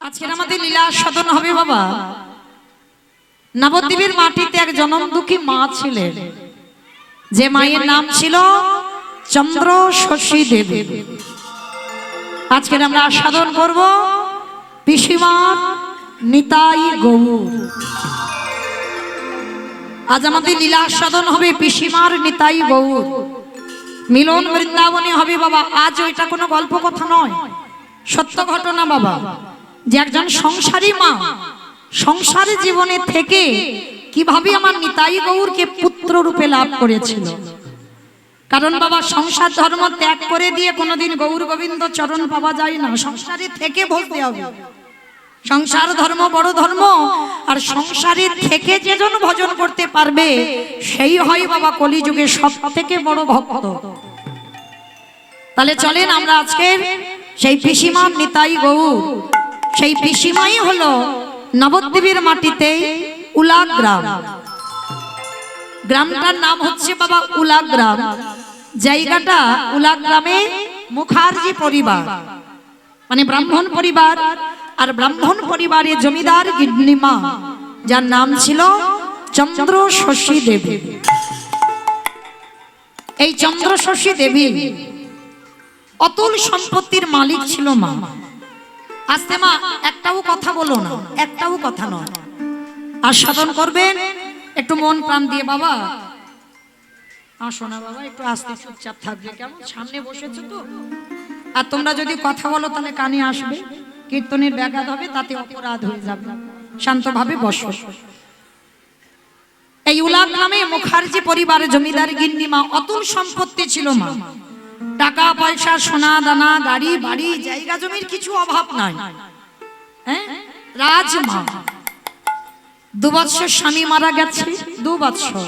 আজকের আমাদের লীলা সাধন হবে বাবা। নবদ্বীপের মাটিতে এক জনম দুঃখী মা ছিলেন, যে মায়ের নাম ছিল চন্দ্র শশী দেবী। আজকের আমরা সাধন করব পিসিমার নিতাই গৌর। আজ আমাদের লীলা সাধন হবে পিসিমার নিতাই গৌর। মিলন বৃন্দাবনে হবে বাবা। আজ ওইটা কোনো গল্প কথা নয়, সত্য ঘটনা বাবা। যে একজন সংসারী মা সংসারী জীবনে থেকে কিভাবে আমার নিতাই গৌরকে পুত্র রূপে লাভ করেছিল। কারণ বাবা সংসার ধর্ম ত্যাগ করে দিয়ে কোনোদিন গৌর গোবিন্দ চরণ পাওয়া যায় না, সংসারে থেকে বলতে হবে। সংসার ধর্ম বড় ধর্ম, আর সংসারে থেকে যেজন ভজন করতে পারবে সেই হয় বাবা কলিযুগে সব থেকে বড় ভক্ত। তাহলে চলেন আমরা আজকে সেই পিসিমার নিতাই গৌর, সেই পিসিমাই হলো নবদ্বীপের মাটিতে উলা গ্রাম। গ্রামটার নাম হচ্ছে বাবা উলা গ্রাম। জায়গাটা উলা গ্রামে মুখার্জি পরিবার, মানে ব্রাহ্মণ পরিবার। আর ব্রাহ্মণ পরিবারে জমিদার গিন্নিমা, যার নাম ছিল চন্দ্র শশী দেবী। এই চন্দ্র শশী দেবী অতুল সম্পত্তির মালিক ছিল মা। আস্তে মা, একটাও কথা বলো না, একটাও কথা নয়। আর সাধন করবেন একটু মন প্রাণ দিয়ে বাবা। আসো না বাবা, একটু আস্তে চুপচাপ থাকবে, কেমন সামনে বসেছো তো। আর তোমরা যদি কথা বলো তাহলে কানে আসবে, কীর্তনের ব্যাঘাত হবে, তাতে অপরাধ হয়ে যাবে। শান্তভাবে বসো। এই উলা গ্রামে মুখার্জি পরিবারে জমিদার গিন্নিমা, অতুল সম্পত্তি ছিল মা। টাকা পয়সা সোনা দানা গাড়ি বাড়ি জায়গা জমির কিছু অভাব নাই। হ্যাঁ, রাজমা। 2 বছর স্বামী মারা গেছে, 2 বছর।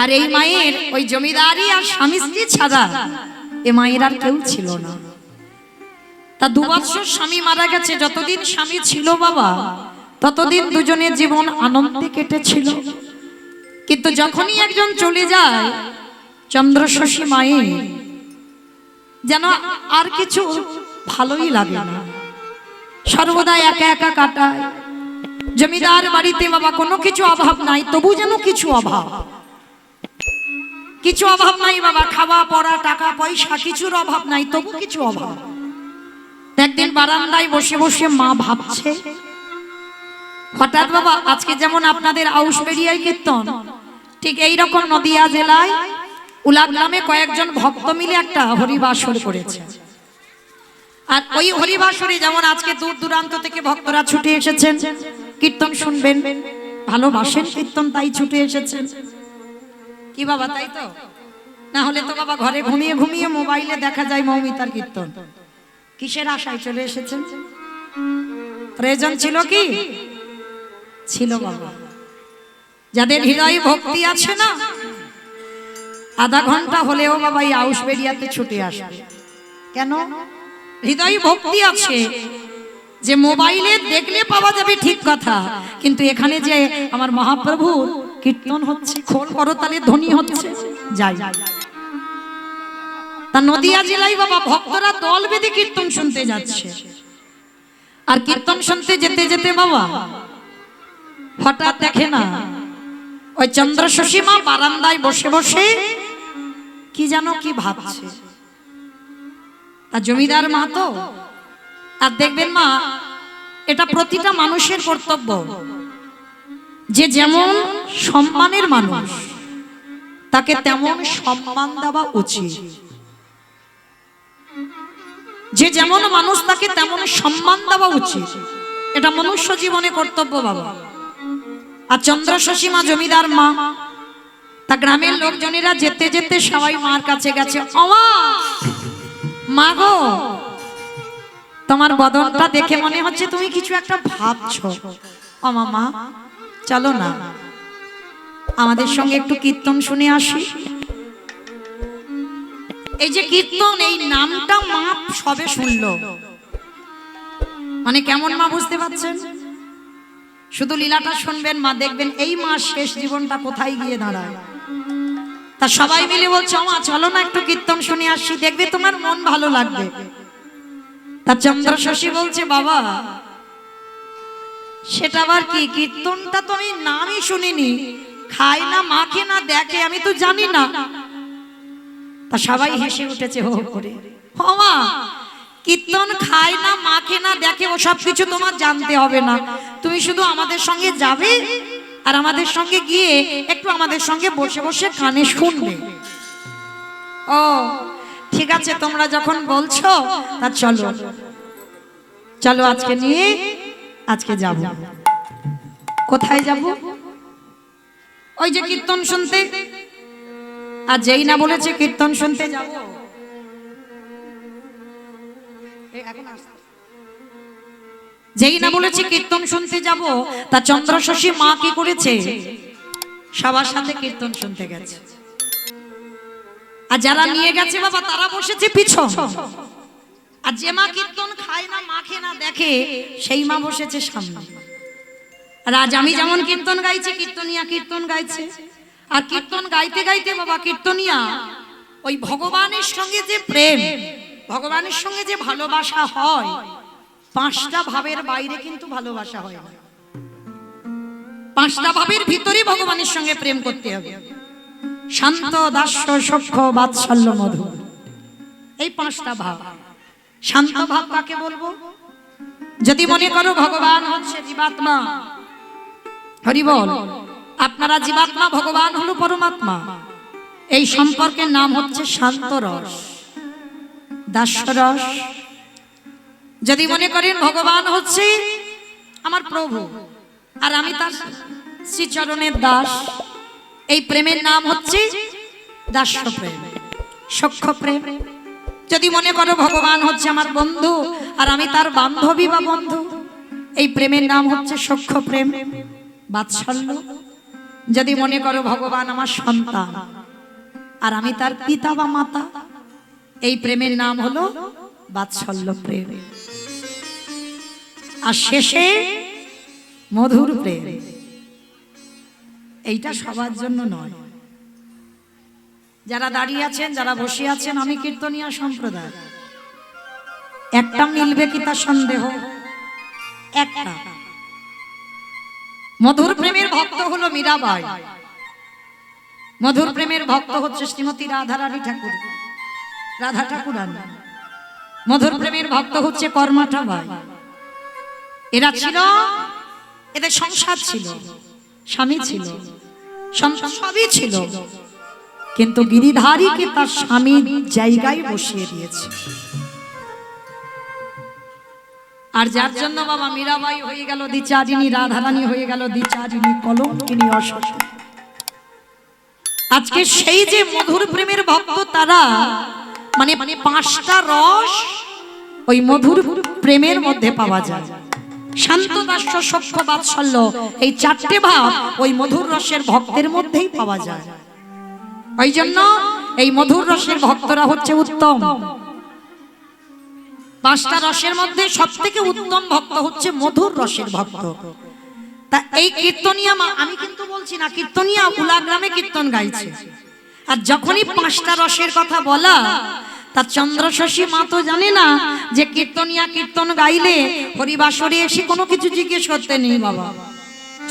আর এই মায়ের ওই জমিদারি আর স্বামী স্ত্রী ছাড়া এ মায়ের আর কেউ ছিল না। তা 2 বছর স্বামী মারা গেছে। যতদিন স্বামী ছিল বাবা ততদিন দুজনের জীবন আনন্দে কেটেছিল। কিন্তু যখনই একজন চলে যায় চন্দ্র শশী মায়ের যেন আর কিছু ভালোই লাগে না, সর্বদা একা একা কাটায়। জমিদার বাড়িতে বাবা কোনো কিছু অভাব নাই, তবু যেন কিছু অভাব, কিছু অভাব নাই বাবা। খাওয়া পড়া টাকা পয়সা কিছুর অভাব নাই, তবু কিছু অভাব। একদিন বারান্দায় বসে বসে মা ভাবছে, হঠাৎ বাবা আজকে যেমন আপনাদের আউশবেরিয়ায় কীর্তন, ঠিক এইরকম নদিয়া জেলায় উলা গ্রামে কয়েকজন ভক্ত মিলে একটা হরিবাসর করেছে। আর ওই হরিবাসরে যেমন আজকে দূর দূরান্ত থেকে ভক্তরা ছুটে এসেছেন কীর্তন শুনবেন, ভালোবাসেন কীর্তন, তাই ছুটে এসেছেন। কি বাবা, তাই তো? না হলে তো বাবা ঘরে ঘুমিয়ে ঘুমিয়ে মোবাইলে দেখা যায় মৌমিতার কীর্তন। কিসের আশায় চলে এসেছেন? প্রয়োজন ছিল কি? ছিল বাবা। যাদের হৃদয়ে ভক্তি আছে না, আধা ঘন্টা হলেও বাবা এই আউশবেরিয়াতে ছুটে আসবে। কেন? হৃদয়ে ভক্তি আছে। যে মোবাইলে দেখলে পাওয়া যাবে ঠিক কথা, কিন্তু এখানে যে আমার মহাপ্রভুর কীর্তন হচ্ছে, খোল করতালে ধ্বনি হচ্ছে, যাই। তা নদিয়া জেলায় বাবা ভক্তরা দল বেঁধে কীর্তন শুনতে যাচ্ছে। আর কীর্তন শুনতে যেতে যেতে বাবা হঠাৎ দেখে না ওই চন্দ্র শশী মা বারান্দায় বসে বসে কি যেন কি ভাবছে। তা জমিদার মা তো, আর দেখবেন মা এটা প্রতিটা মানুষের কর্তব্য যে যেমন সম্মানের মানুষ তাকে তেমন সম্মান দেওয়া উচিত। যে যেমন মানুষ তাকে তেমন সম্মান দেওয়া উচিত, এটা মনুষ্য জীবনে কর্তব্য বাবা। আর চন্দ্র শশী মা জমিদার মা, তা গ্রামের লোকজনেরা যেতে যেতে সবাই মার কাছে গেছে। ওমা মা গো, তোমার বদনটা দেখে মনে হচ্ছে তুমি কিছু একটা ভাবছো। ওমা মা, চলো না আমাদের সঙ্গে একটু কীর্তন শুনে আসি। এই যে কীর্তন, এই নামটা মা সবে শুনলো, মানে কেমন মা বুঝতে পারছেন? শুধু লীলাটা শুনবেন মা, দেখবেন এই মা শেষ জীবনটা কোথায় গিয়ে দাঁড়ায়। তা সবাই মিলে বলছে মা চলো না একটু কীর্তন শুনে আসি, দেখবে তোমার মন ভালো লাগবে। তা চন্দ্র শশী বলছে বাবা সেটা আবার কি, কীর্তনটা তো আমি নামই শুনিনি, খায় না মাখে না দেখে, আমি তো জানি না। তা সবাই হেসে উঠেছে হো করে। মা কীর্তন খায় না মাখে না দেখে ওসব কিছু তোমার জানতে হবে না, তুমি শুধু আমাদের সঙ্গে যাবে আর আমাদের সঙ্গে গিয়ে একটু আমাদের সঙ্গে বসে বসে কানে শুনবে। ও ঠিক আছে, তোমরা যখন বলছো তা চলো চলো আজকে নিয়ে আজকে যাব। কোথায় যাব? ওই যে কীর্তন শুনতে। আর যেই না বলেছে কীর্তন শুনতে যাব, যেই না বলেছে কীর্তন শুনতে যাব, তা চন্দ্র শশী মা কি করেছে, সবার সাথে কীর্তন শুনতে গেছে। আর যারা নিয়ে গেছে বাবা তারা বসেছে পিছন, আর যে মা কীর্তন খায় না মাখে না দেখে সেই মা বসেছে সামনে। আর আজ আমি যেমন কীর্তন গাইছি, কীর্তনিয়া কীর্তন গাইছে। আর কীর্তন গাইতে গাইতে বাবা কীর্তনিয়া ওই ভগবানের সঙ্গে যে প্রেম, ভগবানের সঙ্গে যে ভালোবাসা হয়, পাঁচটা ভাবের বাইরে কিন্তু ভালোবাসা হয় না। পাঁচটা ভাবের ভিতরে ভগবানের সঙ্গে প্রেম করতে হবে। শান্ত, দাস্য, সখ্য, বাৎসল্য, মধু, এই পাঁচটা ভাব। শান্ত ভাব কাকে বলবো? যদি মনে করো ভগবান হচ্ছে জীবাত্মা, হরি বল, আপনারা জীবাত্মা, ভগবান হলো পরমাত্মা, এই সম্পর্কের নাম হচ্ছে শান্ত রস, দাস্য রস। যদি মনে করেন ভগবান হচ্ছে আমার প্রভু আর আমি তার শ্রীচরণের দাস, এই প্রেমের নাম হচ্ছে দাস্য প্রেম, সখ্য প্রেম। যদি মনে করো ভগবান হচ্ছে আমার বন্ধু আর আমি তার বান্ধবী বা বন্ধু, এই প্রেমের নাম হচ্ছে সখ্য প্রেম, বাৎসল্য। যদি মনে করো ভগবান আমার সন্তান আর আমি তার পিতা বা মাতা, এই প্রেমের নাম হলো বাৎসল্য প্রেম। আর শেষে মধুর প্রেম। এইটা সবার জন্য নয়। যারা দাঁড়িয়ে আছেন, যারা বসে আছেন, আমি কীর্তনিয়া সম্প্রদায়, একটা মিলবে কি তা সন্দেহ? একটা। মধুর প্রেমের ভক্ত হলো মীরাবাই, মধুর প্রেমের ভক্ত হচ্ছে শ্রীমতী রাধারানী ঠাকুর, রাধা ঠাকুরানী। মধুর প্রেমের ভক্ত হচ্ছে কর্মাঠা বাই। এরা ছিল, এদের সংসার ছিল, স্বামী ছিল, সন্তান সবই ছিল, কিন্তু গিরিধারীকে তার স্বামীর জায়গায় বসিয়ে দিয়েছে। আর যার জন্য বাবা মীরাবাই হয়ে গেল দ্বিচারিণী, রাধারানী হয়ে গেল দ্বিচারিণী, কলঙ্কিনী, অসৎ। আজকে সেই যে মধুর প্রেমের ভক্ত তারা, মানে পাঁচটা রস ওই মধুর প্রেমের মধ্যে পাওয়া যায়। শান্ত, দাস্য, সখ্য, বাৎসল্য, এই চারটে ভাব ওই মধুর রসের ভক্তের মধ্যেই পাওয়া যায়। ওই জন্য এই মধুর রসের ভক্তরা হচ্ছে উত্তম। পাঁচটা রসের মধ্যে সব থেকে উত্তম ভক্ত হচ্ছে মধুর রসের ভক্ত। তা এই কীর্তনিয়া মা, আমি কিন্তু বলছি না, কীর্তনিয়া উলাগ্রামে কীর্তন গাইছে। আর যখনই পাঁচটা রসের কথা বলা, তার চন্দ্র শশী মা তো জানে না যে কীর্তনিয়া কীর্তন গাইলে হরিবাসরে এসে কোনো কিছু জিজ্ঞেস করতে নেই বাবা।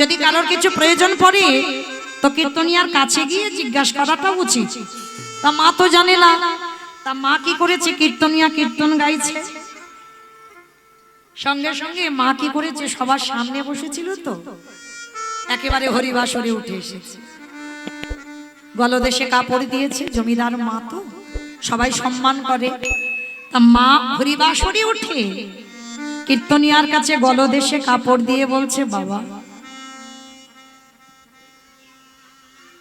যদি কারোর কিছু প্রয়োজন পড়ে তো কীর্তনিয়ার কাছে গিয়ে জিজ্ঞাসা করাটা উচিত। তা মা তো জানে না। তা মা কি করেছে, কীর্তনিয়া কীর্তন গাইছে, সঙ্গে সঙ্গে মা কি করেছে, সবার সামনে বসেছিল তো একেবারে হরিবাসরে উঠে এসেছে, গলদেশে কাপড় দিয়েছে, জমিদার মা তো সবাই সম্মান করে। তা মা হরিবাসরে উঠে কীর্তনিয়ার কাছে গলদেশে কাপড় দিয়ে বলছে, বাবা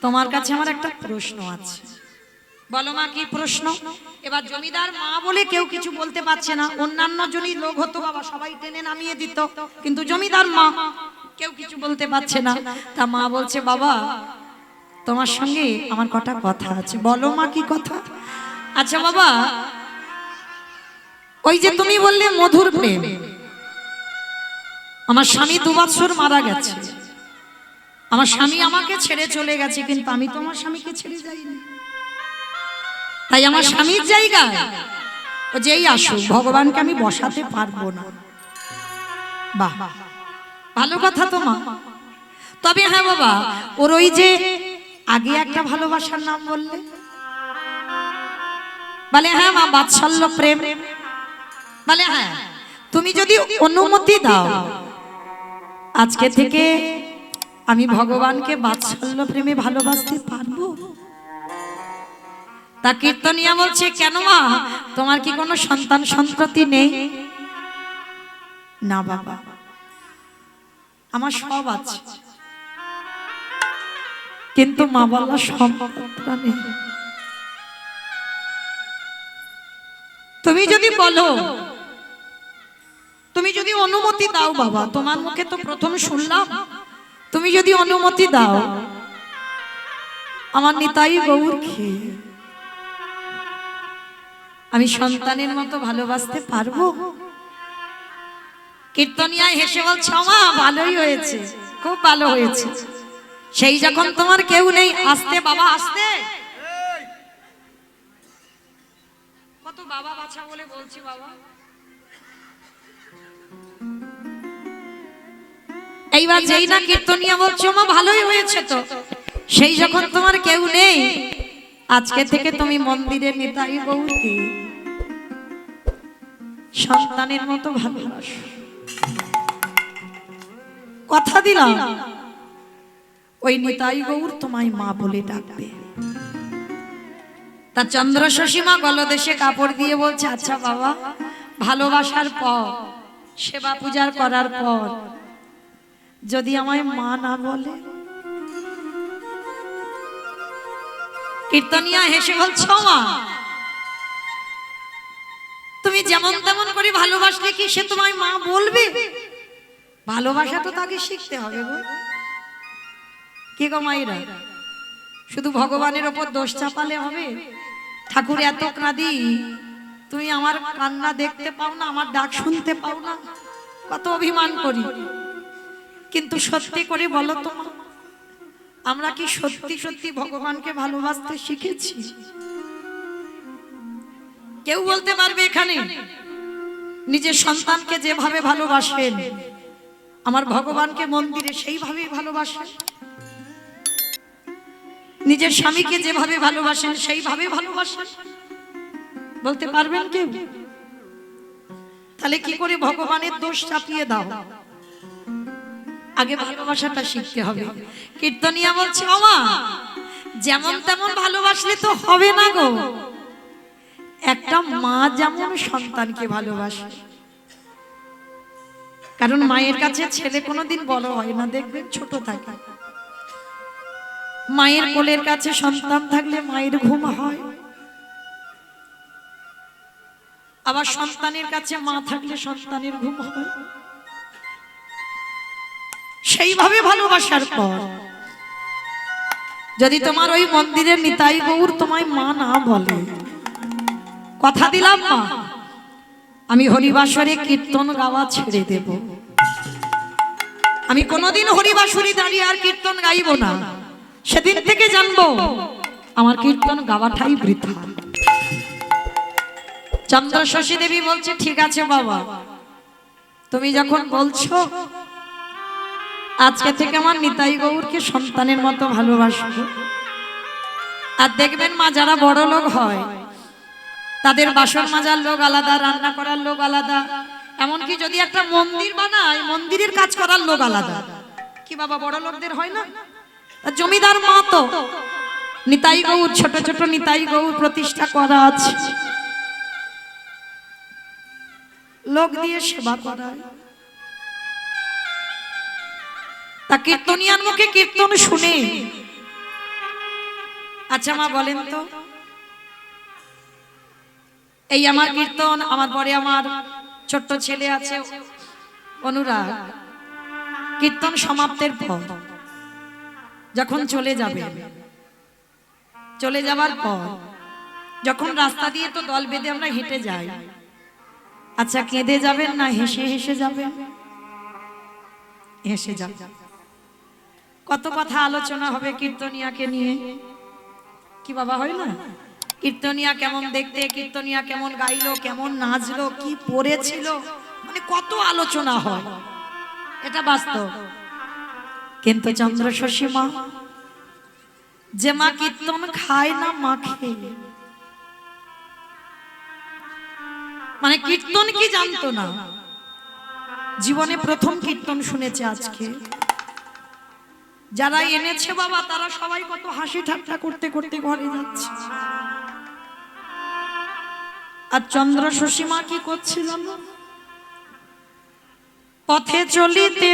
তোমার কাছে আমার একটা প্রশ্ন আছে। বলো মা, কি প্রশ্ন? এবার জমিদার মা বলে কেউ কিছু বলতে পারছে না। অন্যান্য জনই লোক হতো বাবা, সবাই টেনে নামিয়ে দিত, কিন্তু জমিদার মা কেউ কিছু বলতে পারছে না। তা মা বলছে, বাবা তোমার সঙ্গে আমার কটা কথা আছে। বলো মা, কি কথা? আচ্ছা বাবা, ওই যে তুমি বললে মধুর প্রেম, আমার স্বামী 2 বছর মারা গেছে, আমার স্বামী আমাকে ছেড়ে চলে গেছে, কিন্তু আমি তো আমার স্বামীকে ছেড়ে যাইনি। তাই আমার স্বামীর জায়গায় ও যেই আসুক ভগবানকে আমি বসাতে পারবো না। বাহ, ভালো কথা তো মা। তবে হ্যাঁ বাবা, ওর ওই যে আগে একটা ভালোবাসার নাম বললে, বলে হ্যাঁ মা বাৎসল্য প্রেম, বলে হ্যাঁ তুমি যদি অনুমতি দাও আজকে থেকে আমি ভগবানকে বাৎসল্য প্রেমে ভালোবাসতে পারবো। তা কীর্তনিয়া বলছে কেন মা, তোমার কি কোনো সন্তান সন্ততি নেই? না বাবা, আমার সব আছে, কিন্তু মা বাবা সন্তানটা নেই। তুমি যদি বলো, তুমি যদি অনুমতি দাও বাবা, তোমার মুখে তো প্রথম শুনলাম, তুমি যদি অনুমতি দাও আমার নিতাই গৌরকে আমি সন্তানের মতো ভালোবাসতে পারবো। কীর্তনিয়া হেসে বলছে মা ভালোই হয়েছে, খুব ভালো হয়েছে। সেই যখন তোমার কেউ নেই, আস্তে বাবা আস্তে, কত বাবা বাছা বলে বলছি বাবা। এইবার যেই না কীর্তনিয়া বলছো মা ভালোই হয়েছে, তো সেই যখন তোমার কেউ নেই আজকে থেকে তুমি মন্দিরে নিতাই গৌরকে সন্তানের মতো ভালোবাসো। কথা দিলাম ওই নিতাই গৌর তোমায় মা বলে ডাকবে। তা চন্দ্র শশীমা গলদেশে কাপড় দিয়ে বলছে আচ্ছা বাবা, ভালোবাসার পর সেবা পূজার করার পর যদি আমায় মা না বলে? কীর্তনিয়া হেসে বলছ মা তুমি যেমন তেমন করে ভালোবাসলে কি সে তোমায় মা বলবে? ভালোবাসা তো তাকে শিখতে হবে গো। কি গো মায়েরা, শুধু ভগবানের ওপর দোষ চাপালে হবে? ঠাকুর এত কাঁদি, তুমি আমার কান্না দেখতে পাও না, আমার ডাক শুনতে পাও না, কত অভিমান করি। কিন্তু সত্যি করে বলো তো, আমরা কি সত্যি সত্যি ভগবানকে ভালোবাসতে শিখেছি? কেউ বলতে পারবে এখানে নিজের সন্তানকে যেভাবে ভালোবাসেন আমার ভগবানকে মন্দিরে সেইভাবেই ভালোবাসেন? নিজের স্বামীকে যেভাবে ভালোবাসেন সেইভাবে ভালোবাসেন? বলতে পারবেন কেউ? তাহলে কি করে ভগবানের দোষ চাপিয়ে দাও? আগে ভালোবাসাটা শিখতে হবে। কীর্তনিয়া বলছে ওমা যেমন তেমন ভালোবাসলে তো হবে না গো। একটা মা যেমন সন্তানকে ভালোবাসে, কারণ মায়ের কাছে ছেলে কোনোদিন বড় হয় না, দেখবেন ছোট থাকে। মায়ের কোলের কাছে সন্তান থাকলে মায়ের ঘুম হয়, আবার সন্তানের কাছে মা থাকলে সন্তানের ঘুম হয়। সেইভাবে ভালোবাসার পর যদি তোমার ওই মন্দিরের নিতাই গৌর তোমায় মা না বলে, কথা দিলাম মা আমি হরিবাসরে কীর্তন গাওয়া ছেড়ে দেব। আমি কোনোদিন হরিবাসরে দাঁড়িয়ে আর কীর্তন গাইব না। সেদিন থেকে জানবো আমার কীর্তন গাওয়াটাই বৃথা। চন্দ্র শশী দেবী বলছে ঠিক আছে বাবা, তুমি যখন বলছো আজকে থেকে আমার নিতাই গৌরকে সন্তানের মতো ভালোবাসবো। আর দেখবেন মা যারা বড় লোক হয় তাদের বাসন মাজার লোক আলাদা, রান্না করার লোক আলাদা, এমনকি যদি একটা মন্দির বানায় মন্দিরের কাজ করার লোক আলাদা। কি বাবা বড় লোকদের হয় না? জমিদার মা তো নিতাই গৌর, ছোট ছোট নিতাই গৌর প্রতিষ্ঠা করা আছে, লোক দিয়ে সেবা করায়। তা কীর্তনিয়ার মুখে কীর্তন শুনে আচ্ছা মা বলেন তো, এই আমার কীর্তন, আমার পরে আমার ছোট্ট ছেলে আছে অনুরাগ, কীর্তন সমাপ্তের পর যখন চলে যাবে, চলে যাবার পর যখন রাস্তা দিয়ে তো দল বেঁধে আমরা হেঁটে যাই, আচ্ছা কেঁদে যাবেন না হেসে হেসে যাবেন? হেসে যাবেন। কত কথা আলোচনা হবে কীর্তনিয়াকে নিয়ে, কি বাবা হয় না? কীর্তনিয়া কেমন দেখতে, কীর্তনিয়া কেমন গাইলো, কেমন নাচলো, কি পড়েছিল, মানে কত আলোচনা হয়, এটা বাস্তব। কিন্তু চন্দ্রশশী মা, যে মা কীর্তন খায় না মাখে, মানে কীর্তন কি জানতো না, জীবনে প্রথম কীর্তন শুনেছে আজকে। যারা এনেছে বাবা তারা সবাই কত হাসি ঠাট্টা করতে করতে ঘরে যাচ্ছে। আর চন্দ্রশশী মা কি করছিল, পথে চলিতে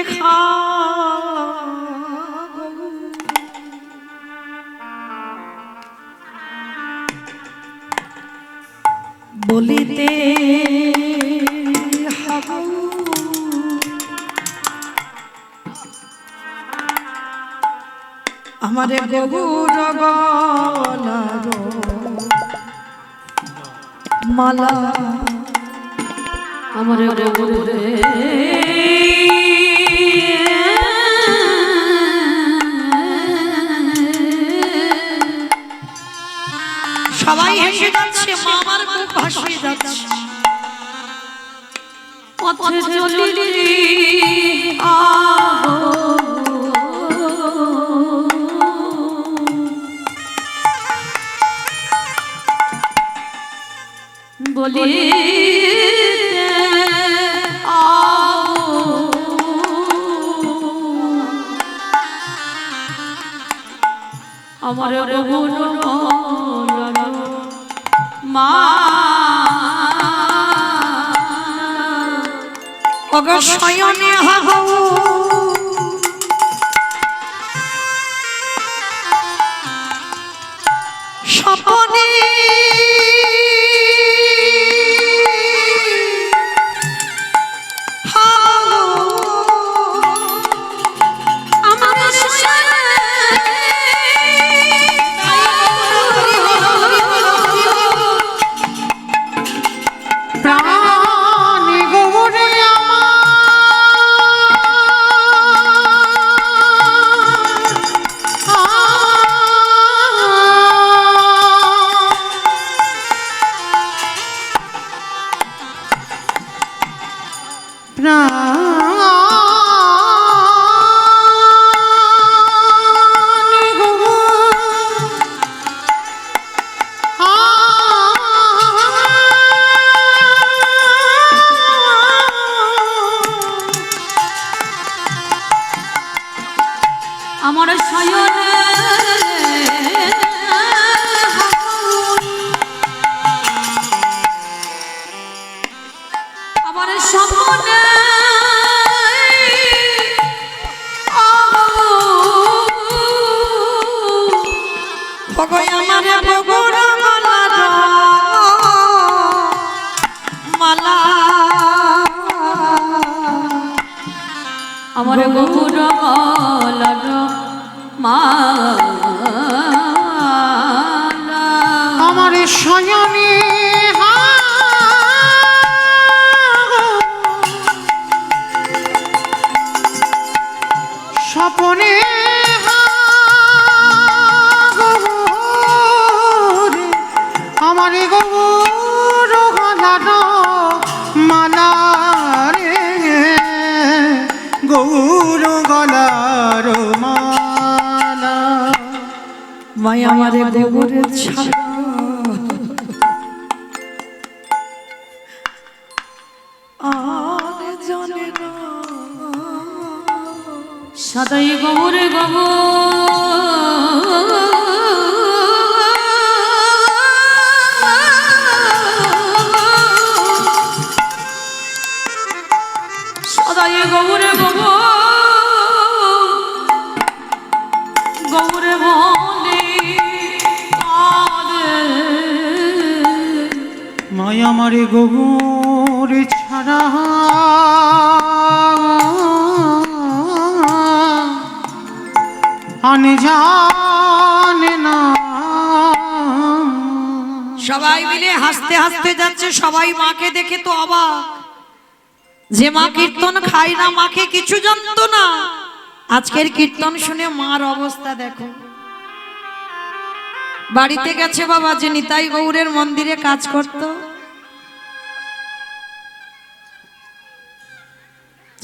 বলিতে আমারে গৌর গলার মালা, আমারে গৌর সবাই হেসে যাচ্ছে, মা আমার খুব ভাসিয়ে যাচ্ছে। পথে চলিতে বলি আমার মা অগশয়নে হাহু স্বপনে আমার শয়নে আমার স্বপ্নে আমারে গৌর গলার মালা, আমার গৌর গলার মালা, আমার শয়নে স্বপনে আমার গৌর গলার মালা রে, গৌর গলার মালা, মাই আমারে গৌরের ছাড়া আর জানে না, সদাই গৌরে সদাই গৌরে গৌরে বলে মায়া আমারে গৌর ছাড়া আনে জানে না। সবাই মিলে হাসতে হাসতে যাচ্ছে, সবাই মাকে দেখে তো অবাক, যে মা কীর্তন খায় না, মাকে কিছু জানতো না, আজকের কীর্তন শুনে মার অবস্থা দেখো। বাড়িতে গেছে বাবা যে নিতাই গৌরের মন্দিরে কাজ করত।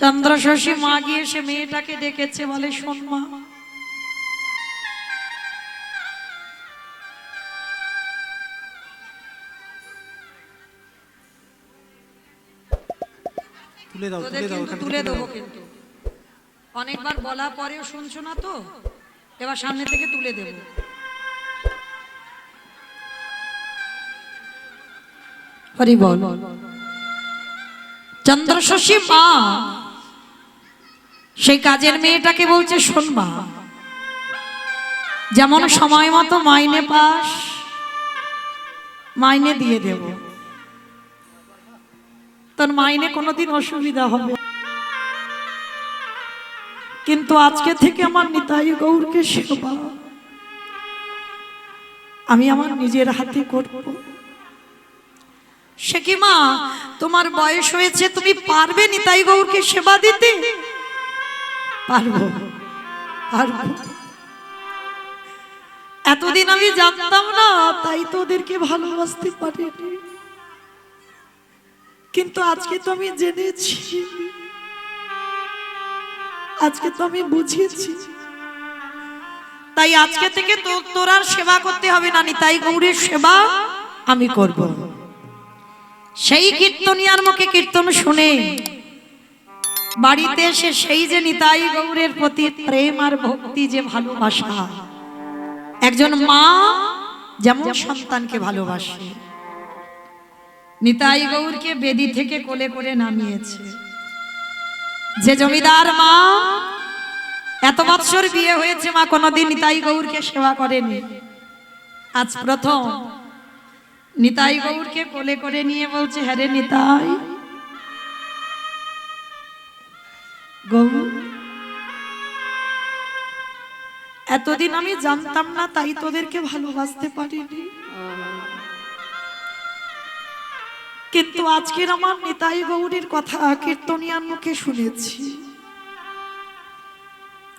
চন্দ্রশশী মা গিয়ে সে মেয়েটাকে ডেকেছে, বলে শোন মা, তুলে দেবো, কিন্তু অনেকবার বলা পরেও শুনছো না তো, এবার সামনে থেকে তুলে দেব। হরি বল। চন্দ্রশশী মা সেই কাজের মেয়েটাকে বলছে, শোন মা, যেমন সময় মতো মাইনে পাস, মাইনে দিয়ে দেব, তোর মাইনে কোনোদিন অসুবিধা হবে, কিন্তু আজকে থেকে আমার নিতাই গৌরকে সেবা আমি আমার নিজের হাতে করব। সে কি মা, তোমার বয়স হয়েছে, তুমি পারবে নিতাই গৌরকে সেবা দিতে? পারবো, পারবো। এতদিন আমি জানতাম না, তাই তো ওদেরকে ভালোবাসতে পারিনি, কিন্তু আজকে তো আমি জেনেছি, আজকে তো আমি বুঝেছি, তাই আজকে থেকে তোর আর সেবা করতে হবে না, নিতাই গৌরের সেবা আমি করব। সেই কীর্তনিয়ার মুখে কীর্তন শুনে বাড়িতে এসে সেই যে নিতাই গৌরের প্রতি প্রেম আর ভক্তি, যে ভালোবাসা, একজন মা যেমন সন্তানকে ভালোবাসে, নিতাই গৌরকে বেদি থেকে কোলে করে নামিয়েছে। যে জমিদার মা, এত বছর বিয়ে হয়েছে, মা কোনোদিন নিতাই গৌরকে সেবা করেনি, আজ প্রথম নিতাই গৌরকে কোলে করে নিয়ে বলছে, হ্যাঁ রে নিতাই গৌর, এতদিন আমি জানতাম না, তাই তোদেরকে ভালোবাসতে পারিনি, কিন্তু আজকের আমার নিতাই গৌরের কথা কীর্তনিয়ার মুখে শুনেছি,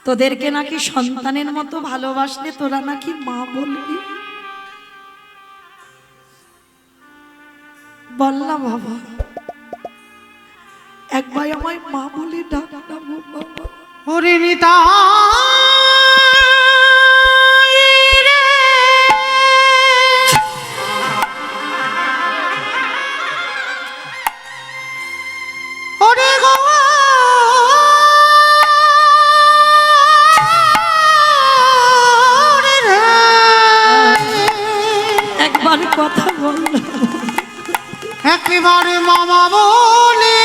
তোদেরকে নাকি সন্তানের মতো ভালোবাসলে তোরা নাকি মা বলবি। বললাম বাবা, একবার আমায় মা বলে ডাকলাম বাবা। ওরে নিতাই রে, ওরে গৌর রে, একবার কথা বললাম, একেবারে মামা বলে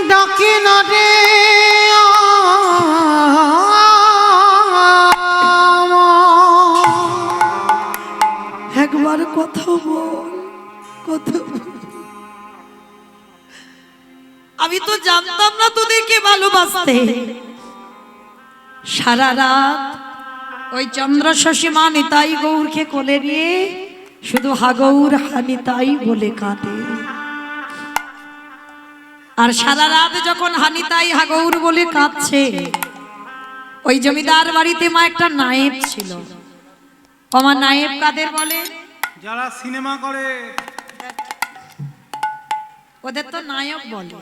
ডাকি না রে, একবার কথা বল, কথা বল। আমি তো জানতাম না তোদেরকে ভালোবাসতে। সারা রাত ওই চন্দ্রশশী মা নিতাই গৌরকে কোলে নিয়ে শুধু হাগৌর হানিতাই বলে কাঁদে, আর সারা রাত যখন হানিতাই হাগৌর বলে কাঁদছে, ওই জমিদার বাড়িতে মা একটা নায়েব ছিল। আমার নায়েব কাদের বলে? যারা সিনেমা করে ওদের তো নায়ক বলে,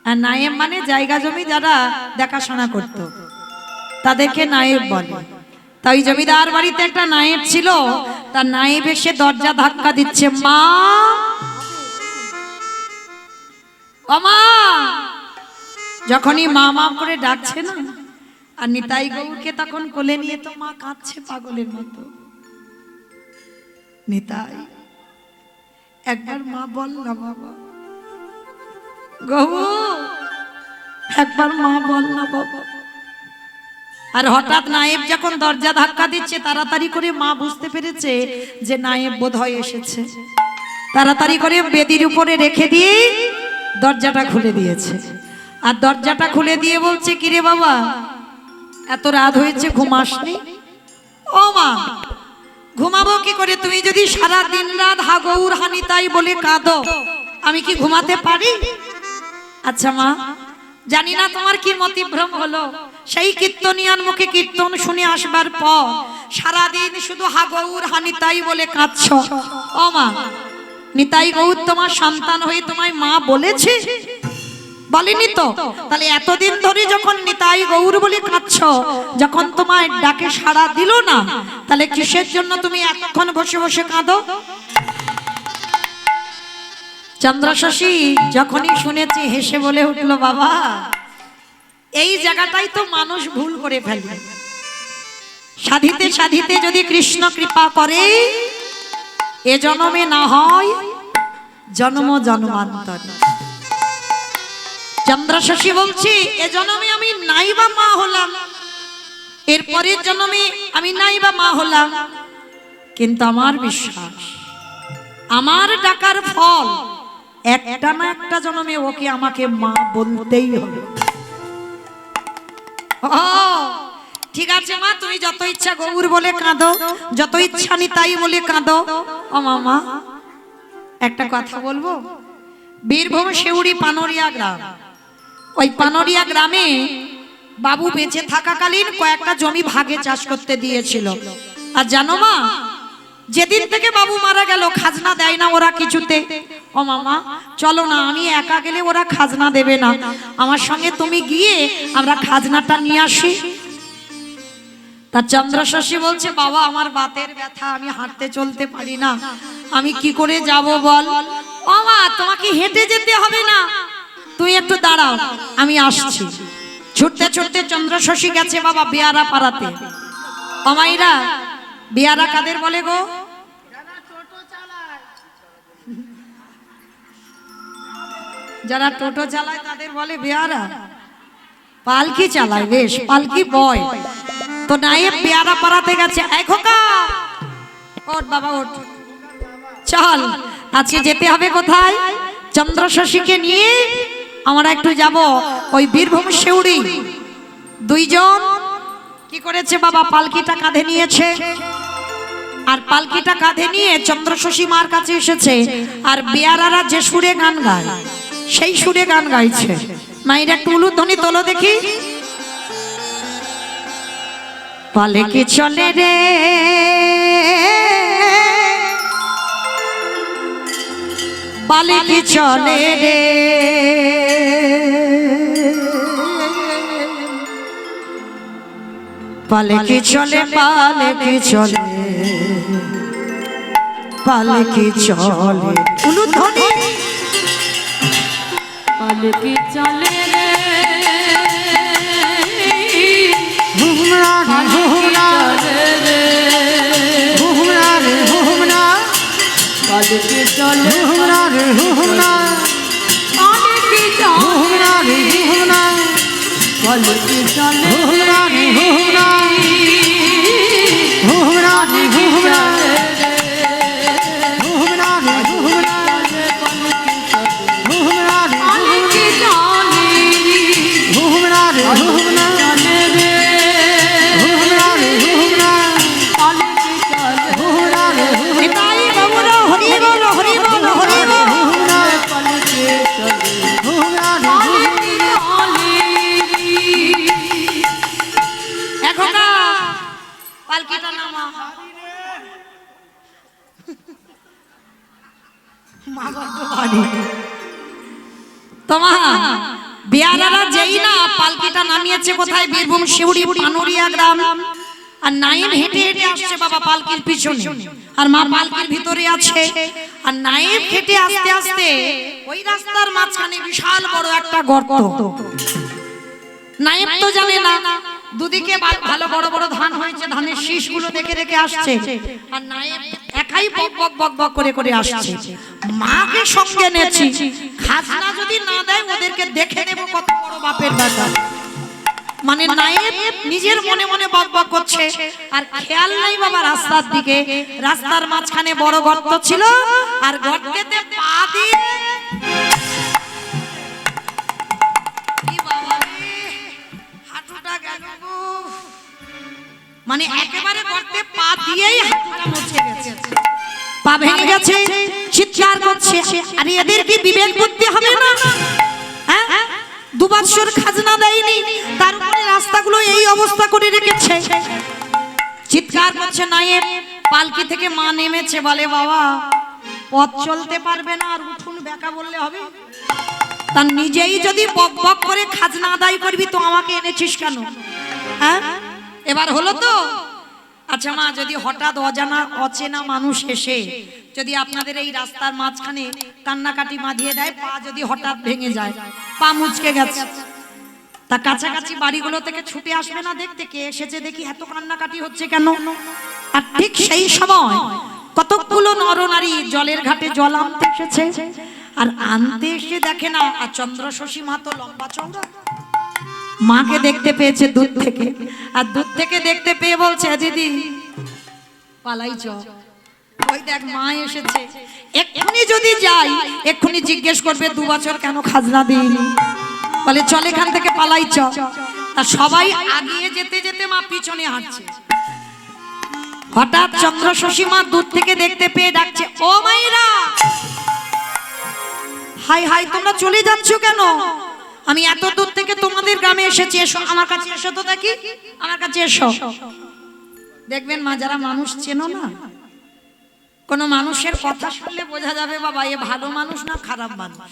আর নায়েব মানে জায়গা জমি যারা দেখাশোনা করত, তাদেরকে নায়েব বলে। তাই জমিদার বাড়িতে একটা নায়েব ছিল, তার নায়েব এসে দরজা ধাক্কা দিচ্ছে, মা ও মা। যখনই মা মা করে ডাকছে না, আর নিতাই গৌরকে তখন কোলে নিয়ে তো মা কাঁদছে পাগলের মতো। নিতাই, একবার মা বল না বাবা, গৌর একবার মা বল না বাবা। আর হঠাৎ নায়েব যখন দরজা ধাক্কা দিচ্ছে, তাড়াতাড়ি করে মা বুঝতে পেরেছে যে নায়েব বোধহয় এসেছে, তাড়াতাড়ি করে বেদির উপরে রেখে দিয়ে দরজাটা খুলে দিয়েছে। আর দরজাটা খুলে দিয়ে বলছে, কিরে বাবা, এত রাত হয়েছে, ঘুমাসনি? ও মা, ঘুমাবো কি করে? তুমি যদি সারা দিন রাত হাগৌর হানিতাই বলে কাঁদো, আমি কি ঘুমাতে পারি? আচ্ছা মা, জানি না তোমার কি মতিভ্রম হলো। সেই কীর্তনিয়ার মুখে কীর্তন শুনে আসবার পর সারাদিন শুধু হা গৌর হা নিতাই বলে কাঁদছ। ও মা, নিতাই গৌর তোমার সন্তান হয়ে তোমায় মা বলেছে? বলেনি তো। তাহলে এতদিন ধরে যখন নিতাই গৌর বলে কাঁদছ, যখন তোমার ডাকে সাড়া দিল না, তাহলে কিসের জন্য তুমি এতক্ষণ বসে বসে কাঁদো? চন্দ্রশশী যখনই শুনেছি হেসে বলে উঠলো, বাবা এই জায়গাটাই তো মানুষ ভুল করে ফেলে। সাধিতে সাধিতে যদি কৃষ্ণ কৃপা করে, এ জন্মে না হয় জন্ম জন্মান্তরে। চন্দ্রশশী বলছি, এ জন্মে আমি নাই বা মা হলাম, এরপরের জন্মে আমি নাই বা মা হলাম, কিন্তু আমার বিশ্বাস আমার ডাকার ফল একটা না একটা জন্মে ওকে আমাকে মা বলতেই হবে। ও ঠিক আছে মা, তুমি যত ইচ্ছা গৌর বলে কাঁদো, যত ইচ্ছা নিতাই বলে কাঁদো। ও মামা, একটা কথা বলবো। বীরভূম শিউড়ি পানরিয়া গ্রাম, ওই পানরিয়া গ্রামে বাবু বেঁচে থাকাকালীন কয়েকটা জমি ভাগে চাষ করতে দিয়েছিল। আর জানো মা, যেদিন থেকে বাবু মারা গেল খাজনা দেয় না ওরা কিছুতে। ও মামা চলো না, আমি একা গেলে ওরা খাজনা দেবে না, আমার সঙ্গে তুমি গিয়ে আমরা খাজনাটা নিয়ে আসি। তার চন্দ্রশশী বলছে, বাবা আমার বাতের ব্যথা, আমি হাঁটতে চলতে পারি না, আমি কি করে যাব বল? ও মা, তোমাকে হেঁটে যেতে হবে না, তুই একটু দাঁড়াও, আমি আসছি। ছুটতে ছুটতে চন্দ্রশশী গেছে বাবা বেয়ারা পাড়াতে। ও মাইরা, বেয়ারা কাদের বলে গো? যারা টোটো চালায় তাদের বলে বেয়ারা। পালকি চালায়, বেশ পালকি বয়। তো নায়েব বেয়ারা পাড়াতে গেছে। এই খোকা, ওঠ বাবা ওঠ, চল আজকে যেতে হবে কোথায়? চন্দ্রশশীকে নিয়ে আমরা একটু যাব ওই বীরভূম শিউড়ি। দুইজন কি করেছে বাবা, পালকিটা কাঁধে নিয়েছে, আর পালকিটা কাঁধে নিয়ে চন্দ্রশশী মার কাছে এসেছে। আর বেয়ারারা যে সুরে গান গায় সেই সুরে গান গাইছে। মায়ের একটু উলুধ্বনি তোলো দেখি। পালকি চলে রে পালকি চলে রে, পালকি চলে পালকি চলে পালকি চলে। উলুধ্বনি। পালকি চলে রে, হুমরা রে হুমরা রে হুমরা রে হুমরা পালকি চলে, হুমরা রে হুমরা পালকি চলে, হুমরা রে হুমরা পালকি চলে, হুমরা রে হুমরা হুমরা রে হুমরা হুমরা রে হুমরা হুমরা রে পালকি চলে, হুমরা রে হুমরা চলে রে, হুমরা রে হুমরা পালকি চলে, হুমরা রে নিতাই বাবুরা হরি বল হরি বল হরি বল। হুমরা পালকি চলে, হুমরা রে পালকি চলে। এখন পালকিটা নামা। মা বড্ড ভারী। তোমার বেয়ারারা যেই না পালকিটা নামিয়েছে কোথায়, বীরভূম শিউড়ি পানরিয়া গ্রাম। আর নায়েব হেঁটে হেঁটে আসছে বাবা পালকির পিছনে, আর মা পালকির ভিতরে আছে। আর নায়েব হেঁটে আস্তে আস্তে ওই রাস্তার মাঝখানে বিশাল বড় একটা গর্ত। নায়েব তো জানে না, দুদিকে ভালো বড় বড় ধান হয়েছে, ধানের শীষগুলো দেখে দেখে আসছে। আর নায়েব একাই বক বক বক বক করে করে আসছে। মাকে সঙ্গে নেছি, খাজনা যদি না দেয় ওদেরকে দেখে নেব কত বড় বাপের বেটা। মানে নায়েব নিজের মনে মনে বক বক করছে, আর খেয়াল নাই বাবা রাস্তার দিকে। রাস্তার মাঝখানে বড় গর্ত ছিল, আর গর্তেতে পা দিয়ে মানে একেবারে গর্তে পা দিয়েই হাতটা মুছে গেছে, পা ভেঙে গেছে, চিৎকার করছে। আরে এদের কি বিবেক বুদ্ধি হবে না? হ্যাঁ, দুবছর খাজনা দেয়নি, তারপরে রাস্তাগুলো এই অবস্থা করে রেখেছে। চিৎকার করছে নায়েব, পালকি থেকে মা নেমেছে, বলে বাবা পথ চলতে পারবে না, আর উঠুন বেকা বললে হবে? তার নিজেই যদি বক বক করে খাজনা আদায় করবি তো আমাকে এনেছিস কেন? হ্যাঁ, এবার হলো তো? আচ্ছা মা, যদি হঠাৎ অজানা অচেনা মানুষ এসে যদি আপনাদের এই রাস্তার মাঝখানে কান্নাকাটি বাঁধিয়ে দেয়, পা যদি হঠাৎ ভেঙে যায়, পা মুচকে গেছে, তা কাছাকাছি বাড়িগুলো থেকে ছুটে আসবে না দেখতে কে এসেছে, দেখি এত কান্নাকাটি হচ্ছে কেন? আর ঠিক সেই সময় কতগুলো নরনারী জলের ঘাটে জল আনতে এসেছে, আর আনতে এসে দেখে না, আর চন্দ্র শশী মা তো লম্বা চওড়া, মাকে দেখতে পেয়েছে দূর থেকে, আর দূর থেকে দেখতে পেয়ে বলছে দিদি পালাই চ, ওই দেখ মা এসেছে, এক্ষুনি যদি যাই এক্ষুনি জিজ্ঞেস করবে 2 বছর কেন খাজনা দিইনি, বলে চল এখান থেকে পালাই চ। তা সবাই আগিয়ে যেতে যেতে মা পিছনে হাঁটছে। হঠাৎ চন্দ্র শশী মা দূর থেকে দেখতে পেয়ে ডাকছে, ও মাইরা, হাই হাই তোমরা চলে যাচ্ছ কেন? আমি এত দূর থেকে তোমাদের গ্রামে এসেছি, এসো আমার কাছে, এসো তো দেখি, আমার কাছে এসো। দেখবেন মা, যারা মানুষ চেনো না, কোন মানুষের কথা শুনলে বোঝা যাবে বাবা এ ভালো মানুষ না খারাপ মানুষ।